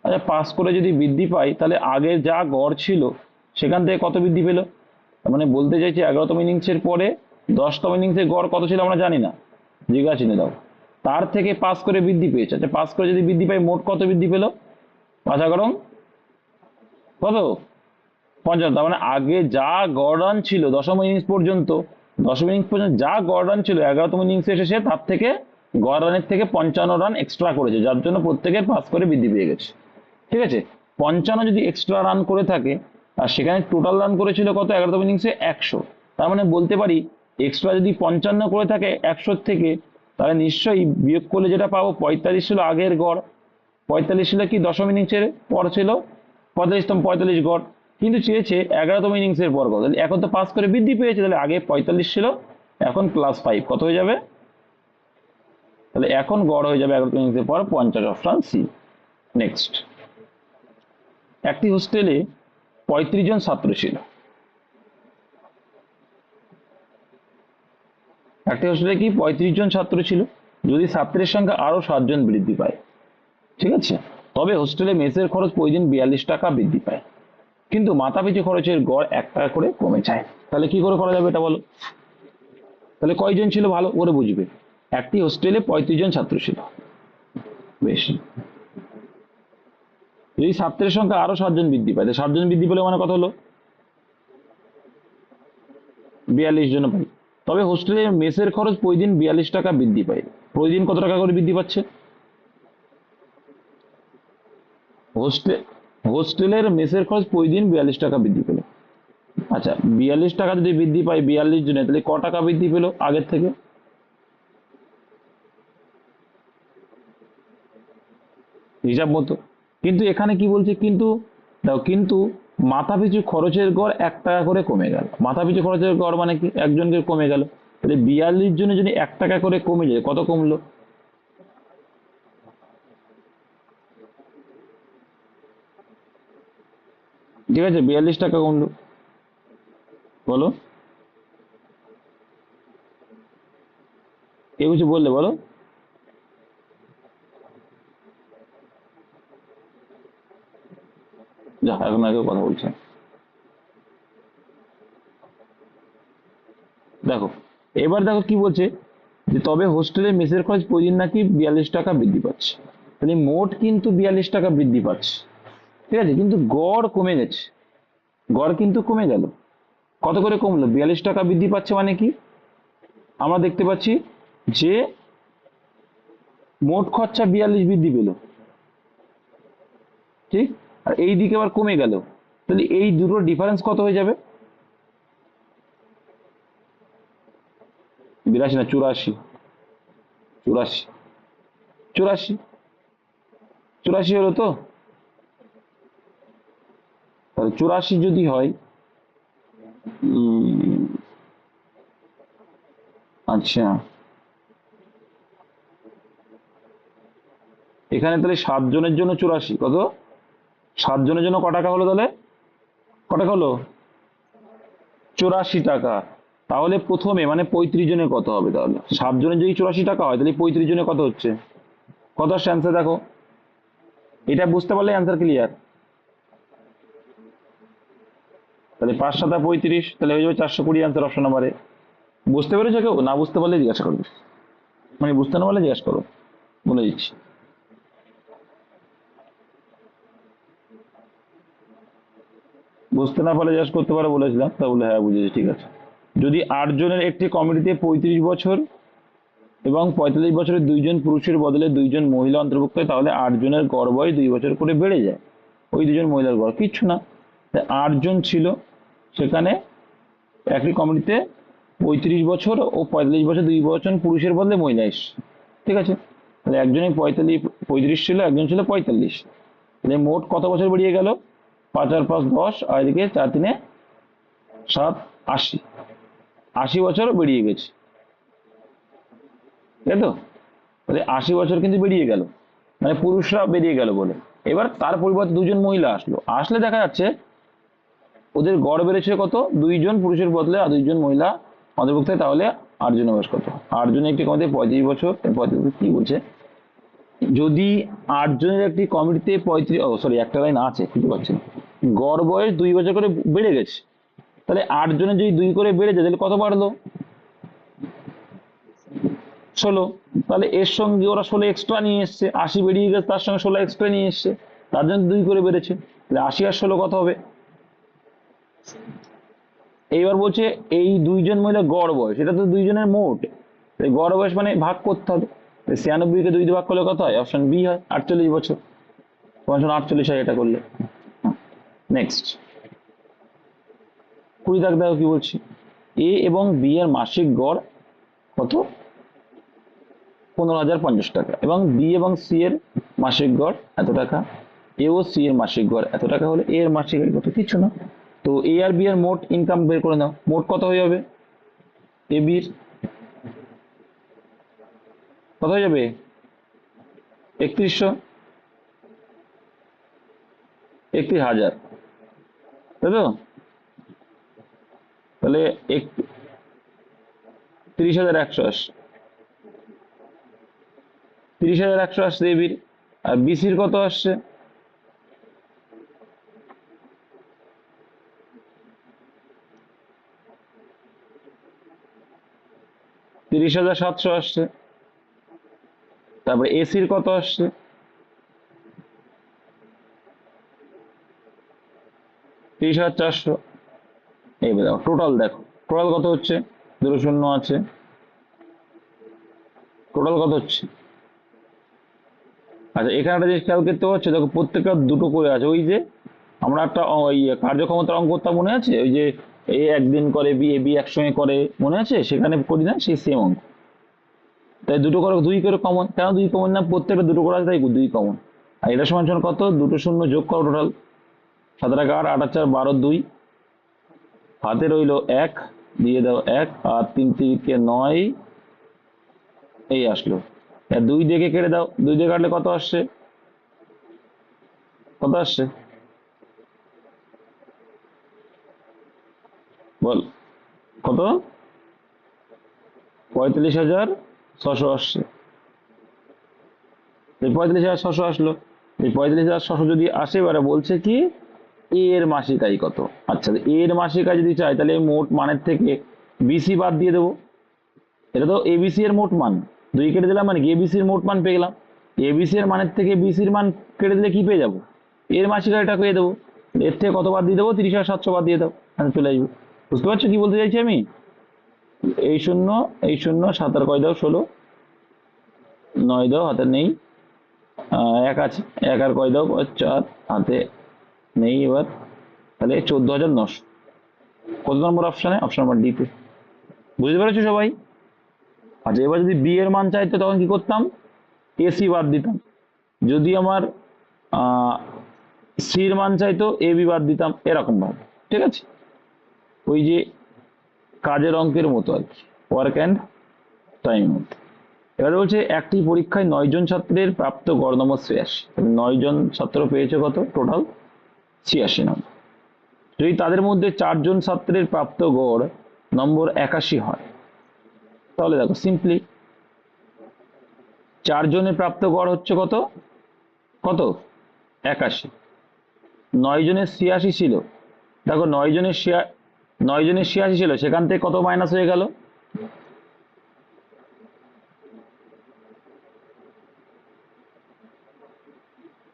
আচ্ছা, 5 করে যদি বৃদ্ধি পাই তাহলে আগে যা গড় ছিল সেখান থেকে কত বৃদ্ধি পেলো? তার মানে বলতে চাইছি 11তম ইনিংসের পরে 10তম ইনিংসের গড় কত ছিল আমরা জানি না, জিজ্ঞাসা চিহ্ন দাও। তার থেকে 5 করে বৃদ্ধি পেয়েছে। আচ্ছা, 5 করে যদি বৃদ্ধি পাই মোট কত বৃদ্ধি পেলো? 5 কত? 50। তার মানে আগে যা গড় রান ছিল দশম ইনিংস পর্যন্ত, দশম ইনিংস পর্যন্ত যা গড় রান ছিল 11তম ইনিংসে এসে সে তার থেকে গড় রানের থেকে 55 রান এক্সট্রা করেছে, যার জন্য প্রত্যেকের 5 করে বৃদ্ধি পেয়ে গেছে। ঠিক আছে, 55 যদি এক্সট্রা রান করে থাকে আর সেখানে টোটাল রান করেছিল কত 11তম ইনিংসে? 100। তার মানে বলতে পারি এক্সট্রা যদি 55 করে থাকে 100 থেকে, তাহলে নিশ্চয়ই বিয়োগ করলে যেটা পাবো 45 ছিল আগের গড়। 45 ছিল কি দশম ইনিংসের পর ছিল 45তম, 45 গড়। কিন্তু চেয়েছে 11তম ইনিংসের পর কত, তাহলে এখন তো 5 করে বৃদ্ধি পেয়েছে, তাহলে আগে 45 ছিল এখন +5 কত হয়ে যাবে? তাহলে এখন গড় হয়ে যাবে 11তম ইনিংসের পর 50। Option C. নেক্সট, একটি হোস্টেলে 35 জন ছাত্র ছিল। একটি হোস্টেলে কি 35 জন ছাত্র ছিল, যদি ছাত্রের সংখ্যা আরো 7 জন বৃদ্ধি পায়, ঠিক আছে, তবে হোস্টেলে মেসের খরচ প্রতিদিন 42 টাকা বৃদ্ধি পায়, কিন্তু মাথাপিছু খরচের গড় 1 টাকা করে কমে যায়। তাহলে কি করে করা যাবে এটা বলো? তাহলে কয়জন ছিল ভালো করে বুঝবে। একটি হোস্টেলে 35 জন ছাত্র ছিল, বেশ, যদি ছাত্রের সংখ্যা আরো 7 জন বৃদ্ধি পায়, 7 জন বৃদ্ধি পেলে মানে কত হলো? 42 জন পাই। তবে হোস্টেলে মেসের খরচ প্রতিদিন 42 টাকা বৃদ্ধি পায়। প্রতিদিন কত টাকা করে বৃদ্ধি পাচ্ছে? হোস্টেল হোস্টেলের মেসের খরচ প্রতিদিন 42 টাকা বৃদ্ধি পেল। আচ্ছা, 42 টাকা যদি বৃদ্ধি পায় 42 জনে, তাহলে ক টাকা বৃদ্ধি পেলো আগের থেকে? হিসাব মতো। কিন্তু এখানে কি বলছে? কিন্তু দেখো, কিন্তু মাথাপিছু খরচের গড় 1 টাকা করে কমে গেল। মাথাপিছু খরচের গড় মানে কি? একজনকে কমে গেল, তাহলে 42 জনে যদি 1 টাকা করে কমে যায়, কত কমলো? ঠিক আছে, 42 টাকা কমলো। বলো, কেউ কিছু বললে বলো। যা, এখন আগে কথা বলছে। দেখো, এবার দেখো কি বলছে, যে তবে হোস্টেলে মেসের খরচ প্রতিদিন নাকি 42 টাকা বৃদ্ধি পাচ্ছে। তাহলে মোট কিন্তু 42 টাকা বৃদ্ধি পাচ্ছে, ঠিক আছে, কিন্তু গড় কমে গেছে। গড় কিন্তু কমে গেল। কত করে কমলো? 42 টাকা বৃদ্ধি পাচ্ছে মানে কি? আমরা দেখতে পাচ্ছি যে মোট খরচা 42 বৃদ্ধি পেল, ঠিক, আর এই দিকে আবার কমে গেল। তাহলে এই দুটোর ডিফারেন্স কত হয়ে যাবে? 82 না, 84। 84, 84, 84 হলো তো। তাহলে 84 যদি হয়, আচ্ছা, এখানে তাহলে 7 জনের জন্য 84 কত? 7 জনের জন্য ক টাকা হলো তাহলে? ক টাকা হলো? 84 টাকা। তাহলে প্রথমে মানে 35 জনের কত হবে? তাহলে 7 জনের যদি 84 টাকা হয়, তাহলে 35 জনের কত হচ্ছে? কত আসছে অ্যান্সার দেখো। এটা বুঝতে পারলে অ্যান্সার ক্লিয়ার। তাহলে 5 7 35, তাহলে হয়ে যাবে 420 অ্যান্সার অপশন নাম্বারে। বুঝতে পেরেছো? কেউ না বুঝতে পারলে জিজ্ঞাসা করবে, মানে বুঝতে না পারলে জিজ্ঞাসা করো, বলে দিচ্ছি। বুঝতে না পারলে জিজ্ঞাসা করতে পারো বলেছিলাম, তা বলে হ্যাঁ বুঝেছি, ঠিক আছে। যদি 8 জনের একটি কমিটিতে 35 বছর এবং 45 বছরের 2 জন পুরুষের বদলে 2 জন মহিলা অন্তর্ভুক্ত হয়, তাহলে 8 জনের গড় বয়স 2 বছর করে বেড়ে যায়। ওই 2 জন মহিলার গড় কিচ্ছু না, 8 জন ছিল সেখানে একটি কমিটিতে 35 বছর ও 45 বছর 2 বছর পুরুষের বদলে মহিলা এসছে, ঠিক আছে। তাহলে একজনের 35 ছিল, একজন ছিল 45, তাহলে মোট কত বছর বেরিয়ে গেল? 5 আর 5 10, আর এদিকে 4 3 7 80, 80 বছর বেরিয়ে গেছে, তাই তো। তাহলে 80 বছর কিন্তু বেরিয়ে গেল, মানে পুরুষরা বেরিয়ে গেল বলে। এবার তার পরিবর্তে 2 জন মহিলা আসলো, আসলে দেখা যাচ্ছে ওদের গড় বেড়েছে কত, 2 জন পুরুষের বদলে আর 2 জন মহিলা অন্তর্ভুক্ত হয়, তাহলে 8 জনের বয়স কত, 8 জনের একটি কমিটিতে 35 বছর, 35 কি বলছে, যদি 8 জনের একটি কমিটিতে 35, একটা লাইন আছে কিছু পাচ্ছি না, গড় বয়স 2 বছর করে বেড়ে গেছে, তাহলে 8 জনের যদি 2 করে বেড়ে যায় তাহলে কত বাড়লো, 16। তাহলে এর সঙ্গে ওরা 16 এক্সট্রা নিয়ে এসছে, 80 বেরিয়ে গেছে, তার সঙ্গে 16 এক্সট্রা নিয়ে এসছে, তার জন্য 2 করে বেড়েছে, তাহলে 80 আর 16 কত হবে। এইবার বলছে এই 2 জন মহিলা গড় বয়স, এটা তো 2 জনের মোট, গড় বয়স মানে ভাগ করতে হবে, 96কে 2 দিয়ে ভাগ করলে কত হয়, অপশন বি হয় 48 বছর, তোমার 48 হয় এটা করলে। নেক্সট 20 দাগ দেখো কি বলছি, এ এবং বি এর মাসিক গড় কত, 15,050 টাকা, এবং বি এবং সি এর মাসিক গড় এত টাকা, এ ও সি এর মাসিক গড় এত টাকা হলে এ এর মাসিক আয় কত, কিছু না। তো এ আর বি এর মোট ইনকাম বের করে নাও, মোট কত হয়ে যাবে, এ বির কত হয়ে যাবে, 31,000, তাই তো, তাহলে 30,100 আসছে, 30,100 আসছে এ বির, আর বিসির কত আসছে, 30,700 আসছে, তারপরে এসির কত আসছে, 30,400। এইবার দেখো টোটাল, দেখো টোটাল কত হচ্ছে, দুটো শূন্য আছে, টোটাল কত হচ্ছে, আচ্ছা এখানে একটা জিনিস খেয়াল করতে পারছো, দেখো প্রত্যেকটা দুটো করে আছে, ওই যে আমরা একটা ওই কার্যক্ষমতার অঙ্ক করতাম মনে আছে, ওই যে এ একদিন করে বি, এ বি একসঙ্গে করে মনে আছে, সেখানে করি না সেই সেম অঙ্ক, তাই দুটো করে 2 করে কমন, কেন 2 কমন না, প্রত্যেকটা দুটো করে আছে তাই 2 কমন, আর এটা সমান সমান কত, দুটো শূন্য যোগ করো টোটাল, 7 আর 8, 8 আর 4, 12, 2 হাতে রইলো 1, দিয়ে দাও 1, আর 3 3 9, এই আসলো, 2 দিয়ে কেটে দাও, 2 দিয়ে কাটলে কত আসছে, কত আসছে বল, কত, 45,600 আসছে, এই 45,600 আসলো, এই 45,600 যদি আসে, এবারে বলছে কি এ এর মাসিক আয় কত, আচ্ছা এ এর মাসিক আয় যদি চাই তাহলে মোট মানের থেকে বিসি বাদ দিয়ে দেবো, এটা তো এবিসি এর মোট মান, 2 কেটে দিলাম মানে কি এবিসি এর মোট মান পেয়ে গেলাম, এবিসি এর মানের থেকে বিসির মান কেটে দিলে কি পেয়ে যাবো, এর মাসিক আয়টা পেয়ে দেবো, এর থেকে কত বাদ দিয়ে দেবো, 30,700 বাদ দিয়ে দাও, চলে আসবে, বুঝতে পারছো কি বলতে চাইছি আমি, এই শূন্য, এই শূন্য, 7 আর কয় দাও 16, 9 দাও হাতে নেই, 1 আছে, 1 আর কয় দাও 4 হাতে নেই, এবার তাহলে 14,900, কত নম্বর অপশনে, অপশন নাম্বার ডি তে, বুঝতে পেরেছো সবাই। আচ্ছা এবার যদি বি এর মান চাইতো তখন কি করতাম, এসি বাদ দিতাম, যদি আমার সির মান চাইতো এ বি বাদ দিতাম, এরকম ভাবে, ঠিক আছে, ওই যে কাজের অঙ্কের মতো আর কি, ওয়ার্ক অ্যান্ড টাইম মতো। এবার বলছে একটি পরীক্ষায় 9 জন ছাত্রের প্রাপ্ত গড় নম্বর 86, 9 জন ছাত্র পেয়েছে কত, টোটাল 86 নম্বর, যদি তাদের মধ্যে 4 জন ছাত্রের প্রাপ্ত গড় নম্বর 81 হয়, তাহলে দেখো সিম্পলি 4 জনের প্রাপ্ত গড় হচ্ছে কত, কত 81, 9 জনের 86 ছিল, দেখো 9 জনের 86 ছিল, সেখান থেকে কত মাইনাস হয়ে গেল,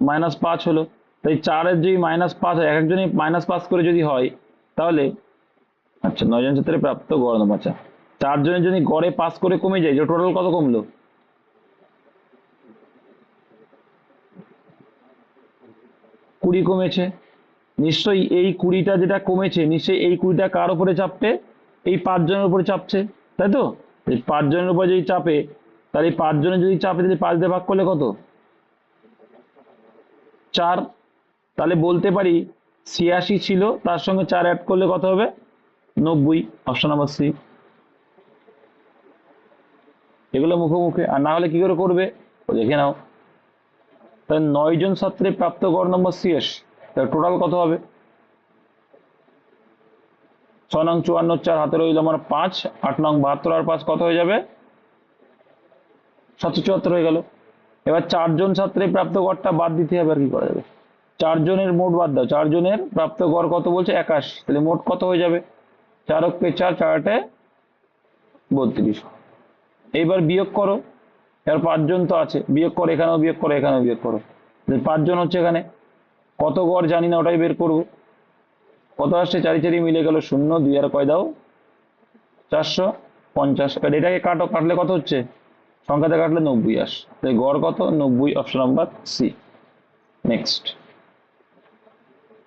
-5 হলো, তাই 4-এর যদি -5 হয়, এক একজনই -5 করে যদি হয়, তাহলে আচ্ছা 9 জন ছাত্রের প্রাপ্ত গড় নম্বর, আচ্ছা 4 জনের যদি গড়ে 5 করে কমে যায়, টোটাল কত কমলো, 20 কমেছে, নিশ্চয়ই এই 20টা যেটা কমেছে, নিশ্চয়ই এই 20টা কার উপরে চাপবে, এই 5 জনের উপরে চাপছে, তাই তো, এই 5 জনের উপরে যদি চাপে, তাহলে এই 5 জনের যদি চাপে, তাহলে 5 দিয়ে ভাগ করলে কত, 4, তাহলে বলতে পারি 86 ছিল, তার সঙ্গে 4 অ্যাড করলে কত হবে, 90, অপশন নাম্বার সি। এগুলো মুখে মুখে, আর না হলে কি করে করবে, দেখে নাও, তাহলে 9 জন ছাত্রের প্রাপ্ত গড় নম্বর 86, তাহলে টোটাল কত হবে, 6 নং 54, 4 হাতে রইল আমার 5, 8 নং 72 আর 5 কত হয়ে যাবে? 774 হয়ে গেল। এবার 4 জন ছাত্রের প্রাপ্ত গড়টা বাদ দিতে হবে, আর কি করা যাবে? 4 জনের মোট বাদ দাও, 4 জনের প্রাপ্ত গড় কত বলছে? 81, তাহলে মোট কত হয়ে যাবে? 4 অক্ষে 4, 4 8 32। এইবার বিয়োগ করো, এবার 5 জন তো আছে, বিয়োগ করো, এখানেও বিয়োগ করো, এখানেও বিয়োগ করো। 5 জন হচ্ছে, এখানে কত গড় জানি না, ওটাই বের করবো। কত আসছে? 4 4 মিলে গেল 0, 2 আর কয় দাও? 450। এবার এটাকে কাটো, কাটলে কত হচ্ছে? সংখ্যাতে কাটলে 90 আসে, তাই গড় কত? 90, অপশন নাম্বার সি। নেক্সট,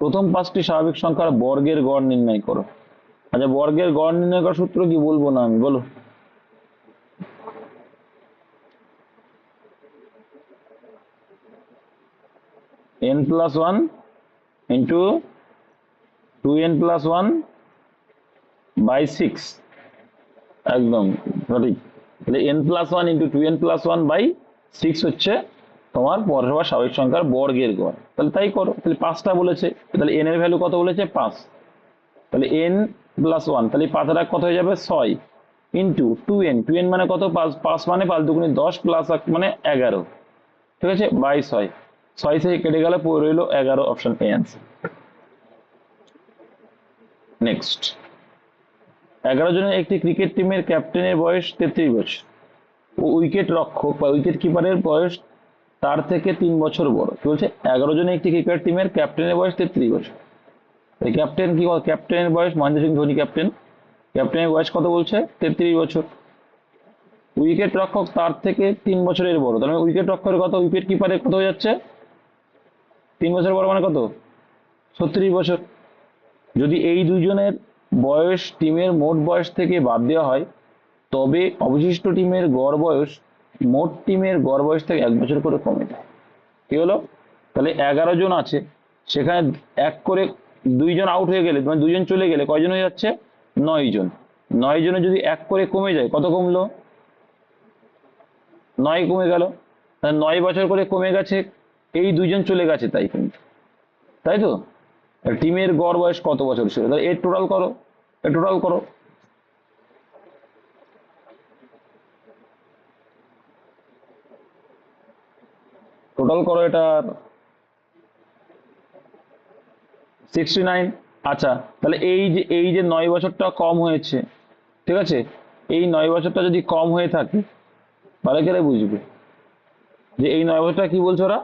প্রথম 5টি স্বাভাবিক সংখ্যার বর্গের গড় নির্ণয় করো। আচ্ছা, বর্গের গড় নির্ণয় করার সূত্র কি বলবো না আমি, বলো। n+1 ইন্টু 2n+1/6, একদম সঠিক। তাহলে n+1 ইন্টু 2n+1/6 হচ্ছে তোমার পরস্পর স্বাভাবিক সংখ্যার বর্গের গড়। তাহলে তাই করো, তাহলে 5টা বলেছে, তাহলে n এর ভ্যালু কত বলেছে? 5। তাহলে n+1, তাহলে 5 আর কত হয়ে যাবে? 6 ইন্টু 2n, 2n মানে কত? 5, 5 মানে 5 দুগুণে 10 প্লাস 1 মানে 11, ঠিক আছে, বাই 6, 6 থেকে কেটে গেলে পড়ে রইল 11, অপশন এ অ্যান্সার। নেক্সট, 11 জনের একটি ক্রিকেট টিমের ক্যাপ্টেনের বয়স 33 বছর ও উইকেট রক্ষক বা উইকেট কিপারের বয়স তার থেকে 3 বছর বড়। কি বলছে? 11 জনের একটি ক্রিকেট টিমের ক্যাপ্টেনের বয়স 33 বছর। এই ক্যাপ্টেন কি বল? ক্যাপ্টেনের বয়স, মহেন্দ্র সিং ধোনি ক্যাপ্টেন, ক্যাপ্টেনের বয়স কত বলছে? 33 বছর। উইকেট রক্ষক তার থেকে 3 বছরের বড়, তার মানে উইকেট রক্ষকের কত? উইকেট কিপারের কত হয়ে যাচ্ছে? 3 বছর বড়, মানে কত? 36 বছর। যদি এই দুইজনের বয়স টিমের মোট বয়স থেকে বাদ দেওয়া হয়, তবে অবশিষ্ট টিমের গড় বয়স মোট টিমের গড় বয়স থেকে 1 বছর করে কমে যায়। কি হলো? তাহলে 11 জন আছে, সেখানে এক করে 2 জন আউট হয়ে গেলে, মানে 2 জন চলে গেলে কয়জন হয়ে যাচ্ছে? 9 জন। 9 জনে যদি এক করে কমে যায়, কত কমলো? 9 কমে গেল। 9 বছর করে কমে গেছে, এই 2 জন চলে গেছে, তাই কিন্তু, তাই তো। টিমের গড় বয়স কত বছর ছিল? তাহলে এর টোটাল করো, এর টোটাল করো। টোটাল করো এটার 69। আচ্ছা, তাহলে এই যে 9 বছরটা কম হয়েছে, ঠিক আছে, এই 9 বছরটা যদি কম হয়ে থাকে, ভালো করে বুঝবে যে এই 9 বছরটা কি বলছে ওরা।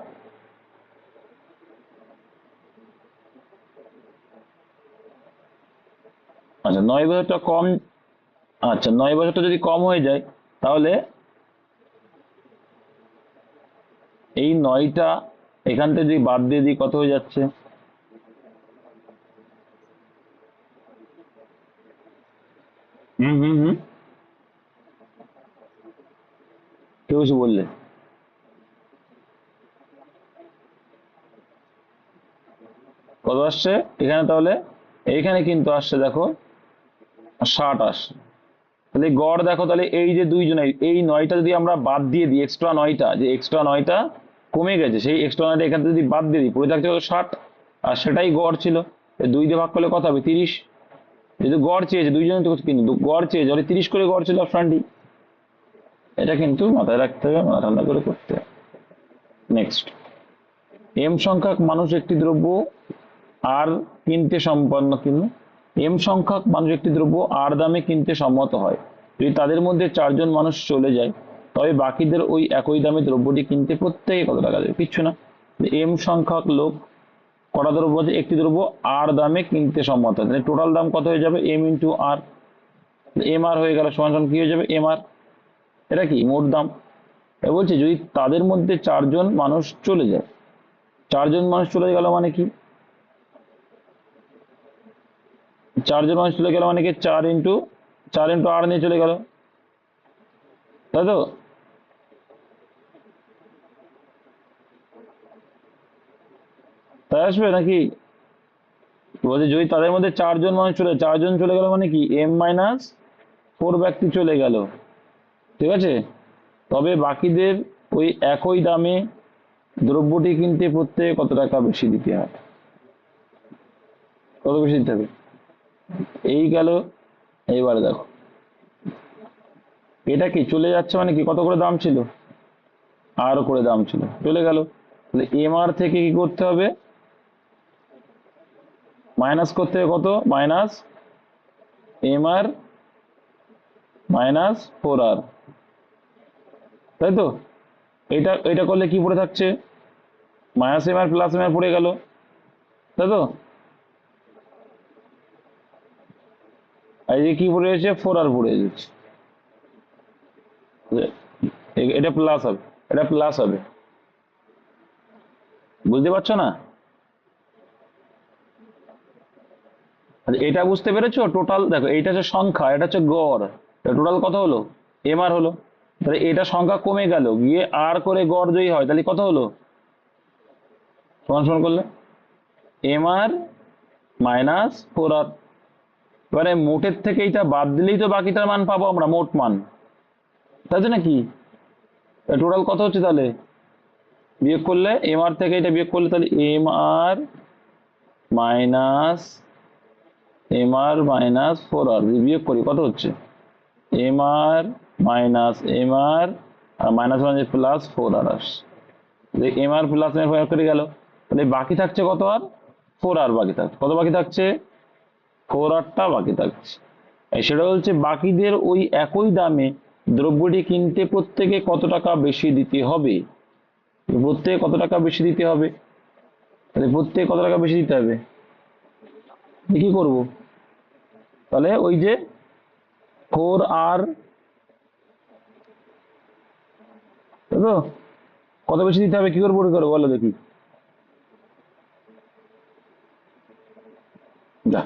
আচ্ছা, 9 বছরটা কম, আচ্ছা 9 বছরটা যদি কম হয়ে যায়, তাহলে এই 9টা এখান থেকে যদি বাদ দিয়ে দিই, কত হয়ে যাচ্ছে? হুম হুম হুম, কেউ কিছু বললে? কত আসছে এখানে? তাহলে এইখানে কিন্তু আসছে, দেখো 60 আসছে। তাহলে গড় দেখো, তাহলে এই যে দুইজনের, এই 9টা যদি আমরা বাদ দিয়ে দিই, এক্সট্রা 9টা, যে এক্সট্রা 9টা কমে গেছে, সেই এক্সট্রা 9টা এখান থেকে যদি বাদ দিয়ে দিই, পড়ে থাকছে কত? 60। আর সেটাই গড় ছিল। 2 দিয়ে ভাগ করলে কত হবে? 30। যেহেতু গড় চেয়েছে, দুইজনের তো কিন্তু গড় চেয়েছে, 30 করে গড় ছিল অপশন ডি। এটা কিন্তু মাথায় রাখতে হবে, মাথা ঠান্ডা করে করতে হবে। নেক্সট, এম সংখ্যক মানুষ একটি দ্রব্য আর কিনতে সম্পন্ন, কিন্তু এম সংখ্যক মানুষ একটি দ্রব্য আর দামে কিনতে সম্মত হয়, যদি তাদের মধ্যে 4 জন মানুষ চলে যায়, তবে বাকিদের ওই একই দামে দ্রব্যটি কিনতে প্রত্যেকে কত টাকা দেবে? কিচ্ছু না। এম সংখ্যক লোক কটা দ্রব্য আছে? একটি দ্রব্য আর দামে কিনতে সম্মত হয়, তাহলে টোটাল দাম কত হয়ে যাবে? এম ইন্টু আর, এম আর হয়ে গেল, সমান সমান কি হয়ে যাবে? M R. এটা কি? মোট দাম। এবার বলছে যদি তাদের মধ্যে 4 জন মানুষ চলে যায়, 4 জন মানুষ চলে গেল মানে কি? 4 জন মানুষ চলে গেল মানে কি? 4 ইন্টু আর নিয়ে চলে গেল, তাই তো। তাই আসবে নাকি? বলছে যদি তাদের মধ্যে 4 জন মানুষ চলে, 4 জন চলে গেল মানে কি? m-4 ব্যক্তি চলে গেল, ঠিক আছে, তবে বাকিদের ওই একই দামে দ্রব্যটি কিনতে প্রত্যেকে কত টাকা বেশি দিতে হবে? কত বেশি দিতে হবে? এই গেল। এইবারে দেখো এটা কি চলে যাচ্ছে মানে কি, কত করে দাম ছিল, আর করে দাম ছিল, চলে গেল। তাহলে এমআর থেকে কি করতে হবে, মাইনাস করতে হবে কত, মাইনাস এমআর মাইনাস 4R, তাই তো। এটা এটা করলে কি পড়ে থাকছে, মাইনাস এমআর প্লাস এমআর পড়ে গেল, তাই তো। আর এই যে কি পড়ে যাচ্ছে, 4R পড়ে যাচ্ছে। এটা প্লাস হবে, এটা প্লাস হবে, বুঝতে পারছো না। আচ্ছা, এটা বুঝতে পেরেছো, টোটাল দেখো এইটা হচ্ছে সংখ্যা, এটা হচ্ছে গড়, টোটাল কত হলো, এমআর হলো। তাহলে এটা সংখ্যা কমে গেল গিয়ে আর করে গড় যদি হয় তাহলে কত হলো, সমান সমান করলে এমআর মাইনাস 4R। এবারে মোটের থেকে এটা বাদ দিলেই তো বাকিটার মান পাবো আমরা, মোট মান, তাই তো নাকি। টোটাল কত হচ্ছে তাহলে, বিয়োগ করলে এমআর থেকে এটা বিয়োগ করলে তাহলে MR minus MR minus 4R বিয়োগ করি কত হচ্ছে, এমআর মাইনাস এমআর আর মাইনাস মাইনাস প্লাস 4R আসছে। এমআর প্লাস এমআর করে গেল, তাহলে বাকি থাকছে কত, আর 4R বাকি থাকছে, কত বাকি থাকছে, 4Rটা বাকি থাকছে। সেটা হচ্ছে বাকিদের ওই একই দামে দ্রব্যটি কিনতে প্রত্যেকে কত টাকা বেশি দিতে হবে, প্রত্যেকে কত টাকা বেশি দিতে হবে, তাহলে প্রত্যেকে কত টাকা বেশি দিতে হবে, কি করব, তাহলে ওই যে 4R, তাই তো, কত বেশি দিতে হবে, কি করে পড়ে করো বলো দেখি, যা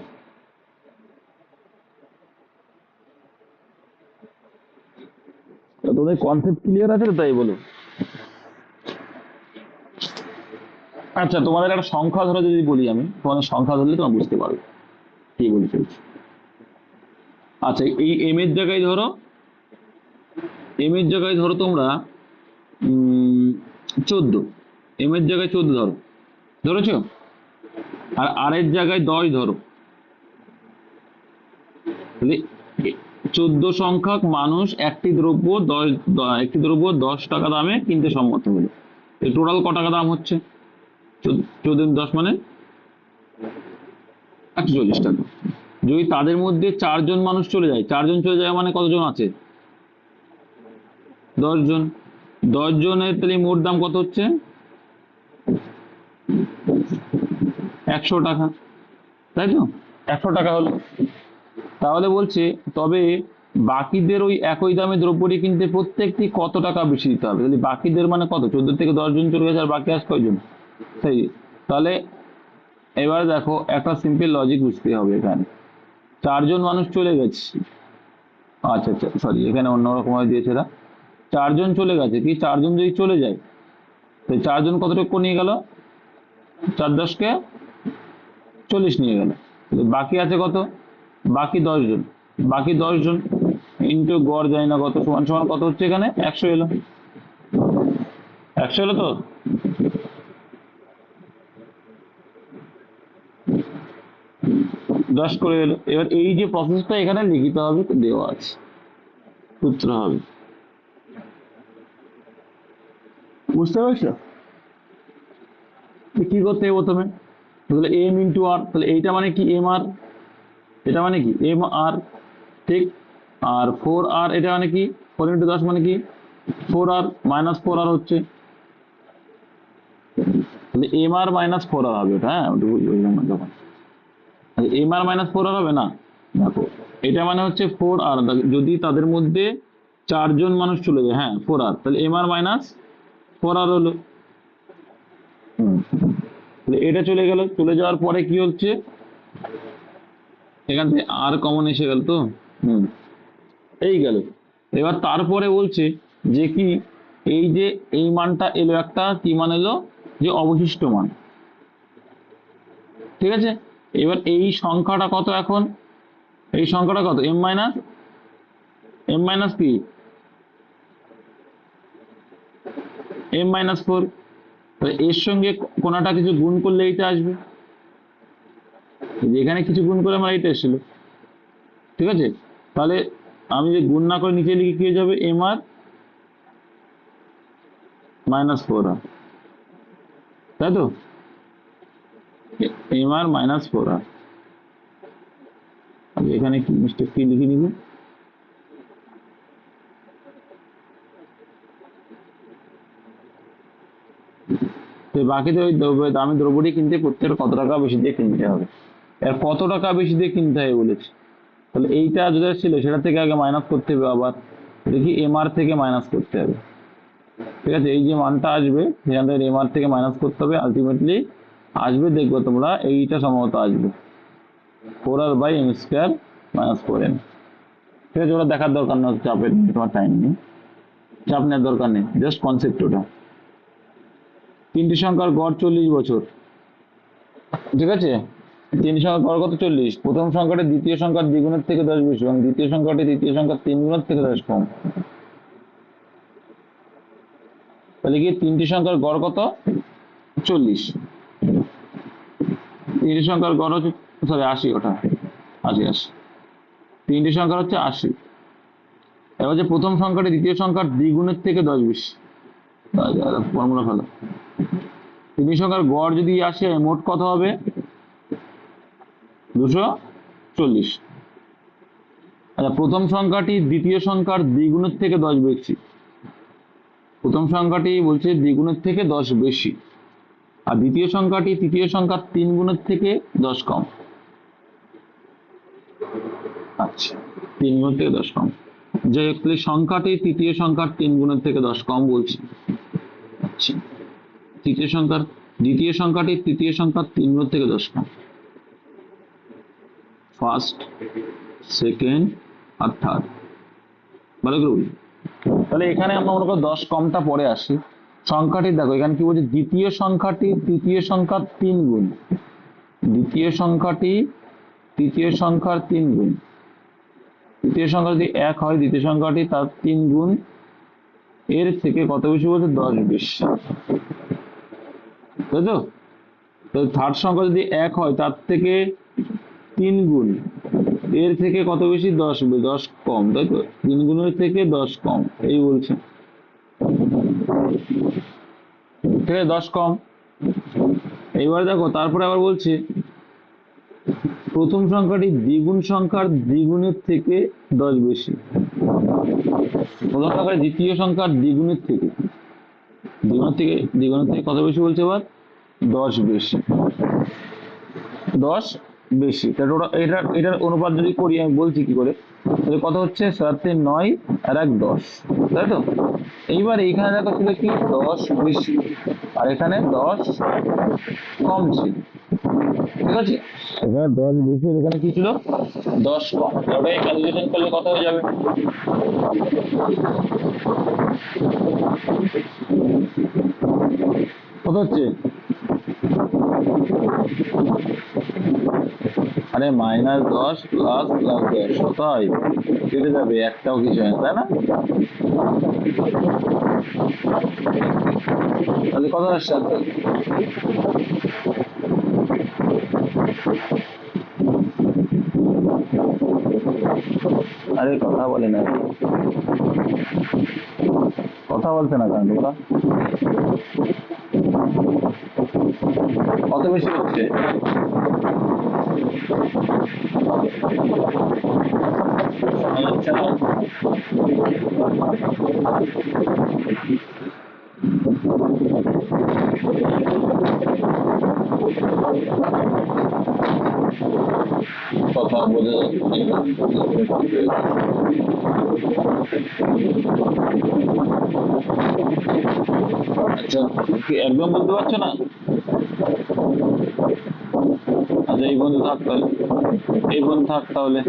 তোমাদের কনসেপ্ট ক্লিয়ার আছে তো, তাই বলো। আচ্ছা তোমাদের একটা সংখ্যা ধরে যদি বলি আমি, তোমাদের সংখ্যা ধরলে তোমরা বুঝতে পারবে কি বলতে চাইছি। আচ্ছা এই এম এর জায়গায় ধরো, এম এর জায়গায় ধরো তোমরা 14, এম এর জায়গায় 14 ধরো, ধরেছো, আর আর এর জায়গায় 10 ধরো, তাহলে 14 সংখ্যক মানুষ একটি দ্রব্য 10 টাকা দামে কিনতে সম্মত হলো। এই টোটাল ক টাকা দাম হচ্ছে, 14 10 মানে 140 টাকা। যদি তাদের মধ্যে 4 জন মানুষ চলে যায়, 4 জন চলে যায় মানে কতজন আছে, 10 জন, 10 জনের তাহলে মোট দাম কত হচ্ছে, 100 টাকা, তাই তো, 100 টাকা হলো। তাহলে বলছে তবে বাকিদের ওই একই দামে দ্রব্যটি কিনতে প্রত্যেকটি কত টাকা বেশি দিতে হবে, তাহলে বাকিদের মানে কত, 14 থেকে 10 জন চলে গেছে আর বাকি আস কয়জন, সেই। তাহলে এবার দেখো একটা সিম্পল লজিক বুঝতে হবে এখানে, 4 জন মানুষ চলে গেছে, আচ্ছা আচ্ছা সরি এখানে অন্যরকম ভাবে দিয়েছে এরা, 4 জন চলে গেছে, কি 4 জন যদি চলে যায় তাহলে 4 জন কতটুকু নিয়ে গেল, 4 10 কে 40 নিয়ে গেল, বাকি আছে কত, বাকি 10 জন, বাকি 10 জন ইন্টু গড় জানি না কত, সমান সমান কত হচ্ছে এখানে, 100 এলো, 100 এলো তো। 10 করে এলো। এবার এই যে প্রসেসটা এখানে লিখিত হবে, দেওয়া আছে, সূত্র হবে, বুঝতে পারছো। কি করতে হবে প্রথমে, তাহলে এম ইন্টু আর, তাহলে এইটা মানে কি এম আর, এটা মানে কি এম আর, ঠিক। আর 4R এটা মানে কি, 4 × 10 মানে কি 4R মাইনাস 4R হচ্ছে, তাহলে এম আর মাইনাস 4R হবে এটা, হ্যাঁ ওটা বুঝলাম না তখন, এম আর মাইনাস 4R হবে না, দেখো এটা মানে হচ্ছে 4R, যদি তাদের মধ্যে 4 জন মানুষ চলে যায়, হ্যাঁ 4R, তাহলে এম আর মাইনাস 4R হলো। তাহলে এটা চলে গেল, চলে যাওয়ার পরে কি হচ্ছে, এখান থেকে আর কমন এসে গেল তো, এই গেল। এবার তারপরে বলছে যে কি, এই যে এই মানটা এলো, একটা কি মান এলো, যে অবশিষ্ট মান, ঠিক আছে। এবার এই সংখ্যাটা কত এখন, এই সংখ্যাটা কত, এম মাইনাস কি, m-4, এর সঙ্গে কোনটা কিছু গুণ করলে এইটা আসবে, এখানে কিছু গুণ করে আমার এইটা এসেছিল, ঠিক আছে, তাহলে আমি যে গুণ না করে নিচে লিখে কি হয়ে যাবে, এম আর -4r, তাই তো, এম আর -4r। এখানে কি মিস্টেক কি লিখে নিব, তো বাকিতে ওই দামি দ্রব্যটি কিনতে প্রত্যেকটা কত টাকা বেশি দিয়ে কিনতে হবে, এর কত টাকা বেশি দিয়ে কিনতে হবে বলেছে। তাহলে এইটা যেটা ছিল সেটা থেকে আগে মাইনাস করতে হবে, আবার দেখি এমআর থেকে মাইনাস করতে হবে। ঠিক আছে, এই যে মানটা আসবে সেখান থেকে এমআর থেকে মাইনাস করতে হবে, আলটিমেটলি আসবে, দেখবো তোমরা এইটা সম্ভবত আসবে 4r/m² -4n। ঠিক আছে, ওটা দেখার দরকার নেই, চাপের তোমার টাইম নেই, চাপ নেওয়ার দরকার নেই, জাস্ট কনসেপ্ট ওটা। তিনটি সংখ্যার গড় 40 বছর। ঠিক আছে, তিনটি সংখ্যার গড় কত, 40। প্রথম সংখ্যাটি দ্বিতীয় সংখ্যার দ্বিগুণের থেকে 10 বেশি এবং দ্বিতীয় সংখ্যাটি তৃতীয় সংখ্যার 3 গুণের থেকে 10 কম। তাহলে কি তিনটি সংখ্যার গড় কত, 40। তিনটি সংখ্যার গড় হচ্ছে, সরি 80, ওটা 80। তিনটি সংখ্যার হচ্ছে 80। এবার হচ্ছে প্রথম সংখ্যাটি দ্বিতীয় সংখ্যার দ্বিগুণের থেকে 10 বেশি, ফর্মুলা ভালো। তিনটি সংখ্যার গড় যদি 80 হয়, মোট কত হবে, 240। আচ্ছা, প্রথম সংখ্যাটি দ্বিতীয় সংখ্যার দ্বিগুণের থেকে 10 বেশি, প্রথম সংখ্যাটি বলছে দ্বিগুণের থেকে 10 বেশি, আর দ্বিতীয় সংখ্যাটি তৃতীয় সংখ্যার 3 গুণের থেকে 10 কম। আচ্ছা, 3 গুণের থেকে 10 কম, যে সংখ্যাটি তৃতীয় সংখ্যার 3 গুণের থেকে 10 কম বলছি। আচ্ছা, দ্বিতীয় সংখ্যাটি তৃতীয় সংখ্যার 3 গুণের থেকে 10 কম, ফার্স্ট, সেকেন্ড আর থার্ড, ভালো করে বলি। তাহলে এখানে আমরা মনে করি 10 কমটা পরে আসি। সংখ্যাটি দেখো এখানে কি বলছে, দ্বিতীয় সংখ্যাটি তৃতীয় সংখ্যার 3 গুণ, দ্বিতীয় সংখ্যাটি তৃতীয় সংখ্যার 3 গুণ, তৃতীয় সংখ্যা যদি 1 হয়, দ্বিতীয় সংখ্যাটি তার 3 গুণ এর থেকে কত বেশি বলছে, 10 বেশি, তাই তো। থার্ড সংখ্যা যদি 1 হয়, তার থেকে 3 গুণ এর থেকে কত বেশি, 10 কম, তাই তো, 3 গুণের থেকে 10 কম, এই বলছে। ঠিক আছে, 10 কম। এইবার দেখো তারপরে আবার বলছে প্রথম সংখ্যাটি দ্বিগুণ সংখ্যার দ্বিগুণের থেকে 10 বেশি, প্রথম সংখ্যাটি দ্বিতীয় সংখ্যার দ্বিগুণের থেকে দ্বিগুণের থেকে কত বেশি বলছে, এবার 10 বেশি, 10 বেশি। এটার অনুপাত যদি করি, আমি বলছি কি করে, তাহলে কত হচ্ছে, 7-9 আর 1 10, তাই তো। এইবার এইখানে দেখো ছিল কি 10 বেশি, আর এখানে 10 কম ছিল। ঠিক আছে, এখানে 10 বেশি, এখানে কি ছিল, 10 কম। ওটাই ক্যালকুলেশন করলে কত হয়ে যাবে, কত হচ্ছে, আরে -10 প্লাস 10, তাই কেটে যাবে, একটাও কিছু হয় না, তাই না। তাহলে কত আসছে, আরে কথা বলে না, কথা বলছে না কেন তোমরা, কত বেশি হচ্ছে, কথা বলে আচ্ছা, কি একদম বলতে পারছো না, আচ্ছা এই বন্ধু থাক তাহলে, এই বন্ধু থাক তাহলে।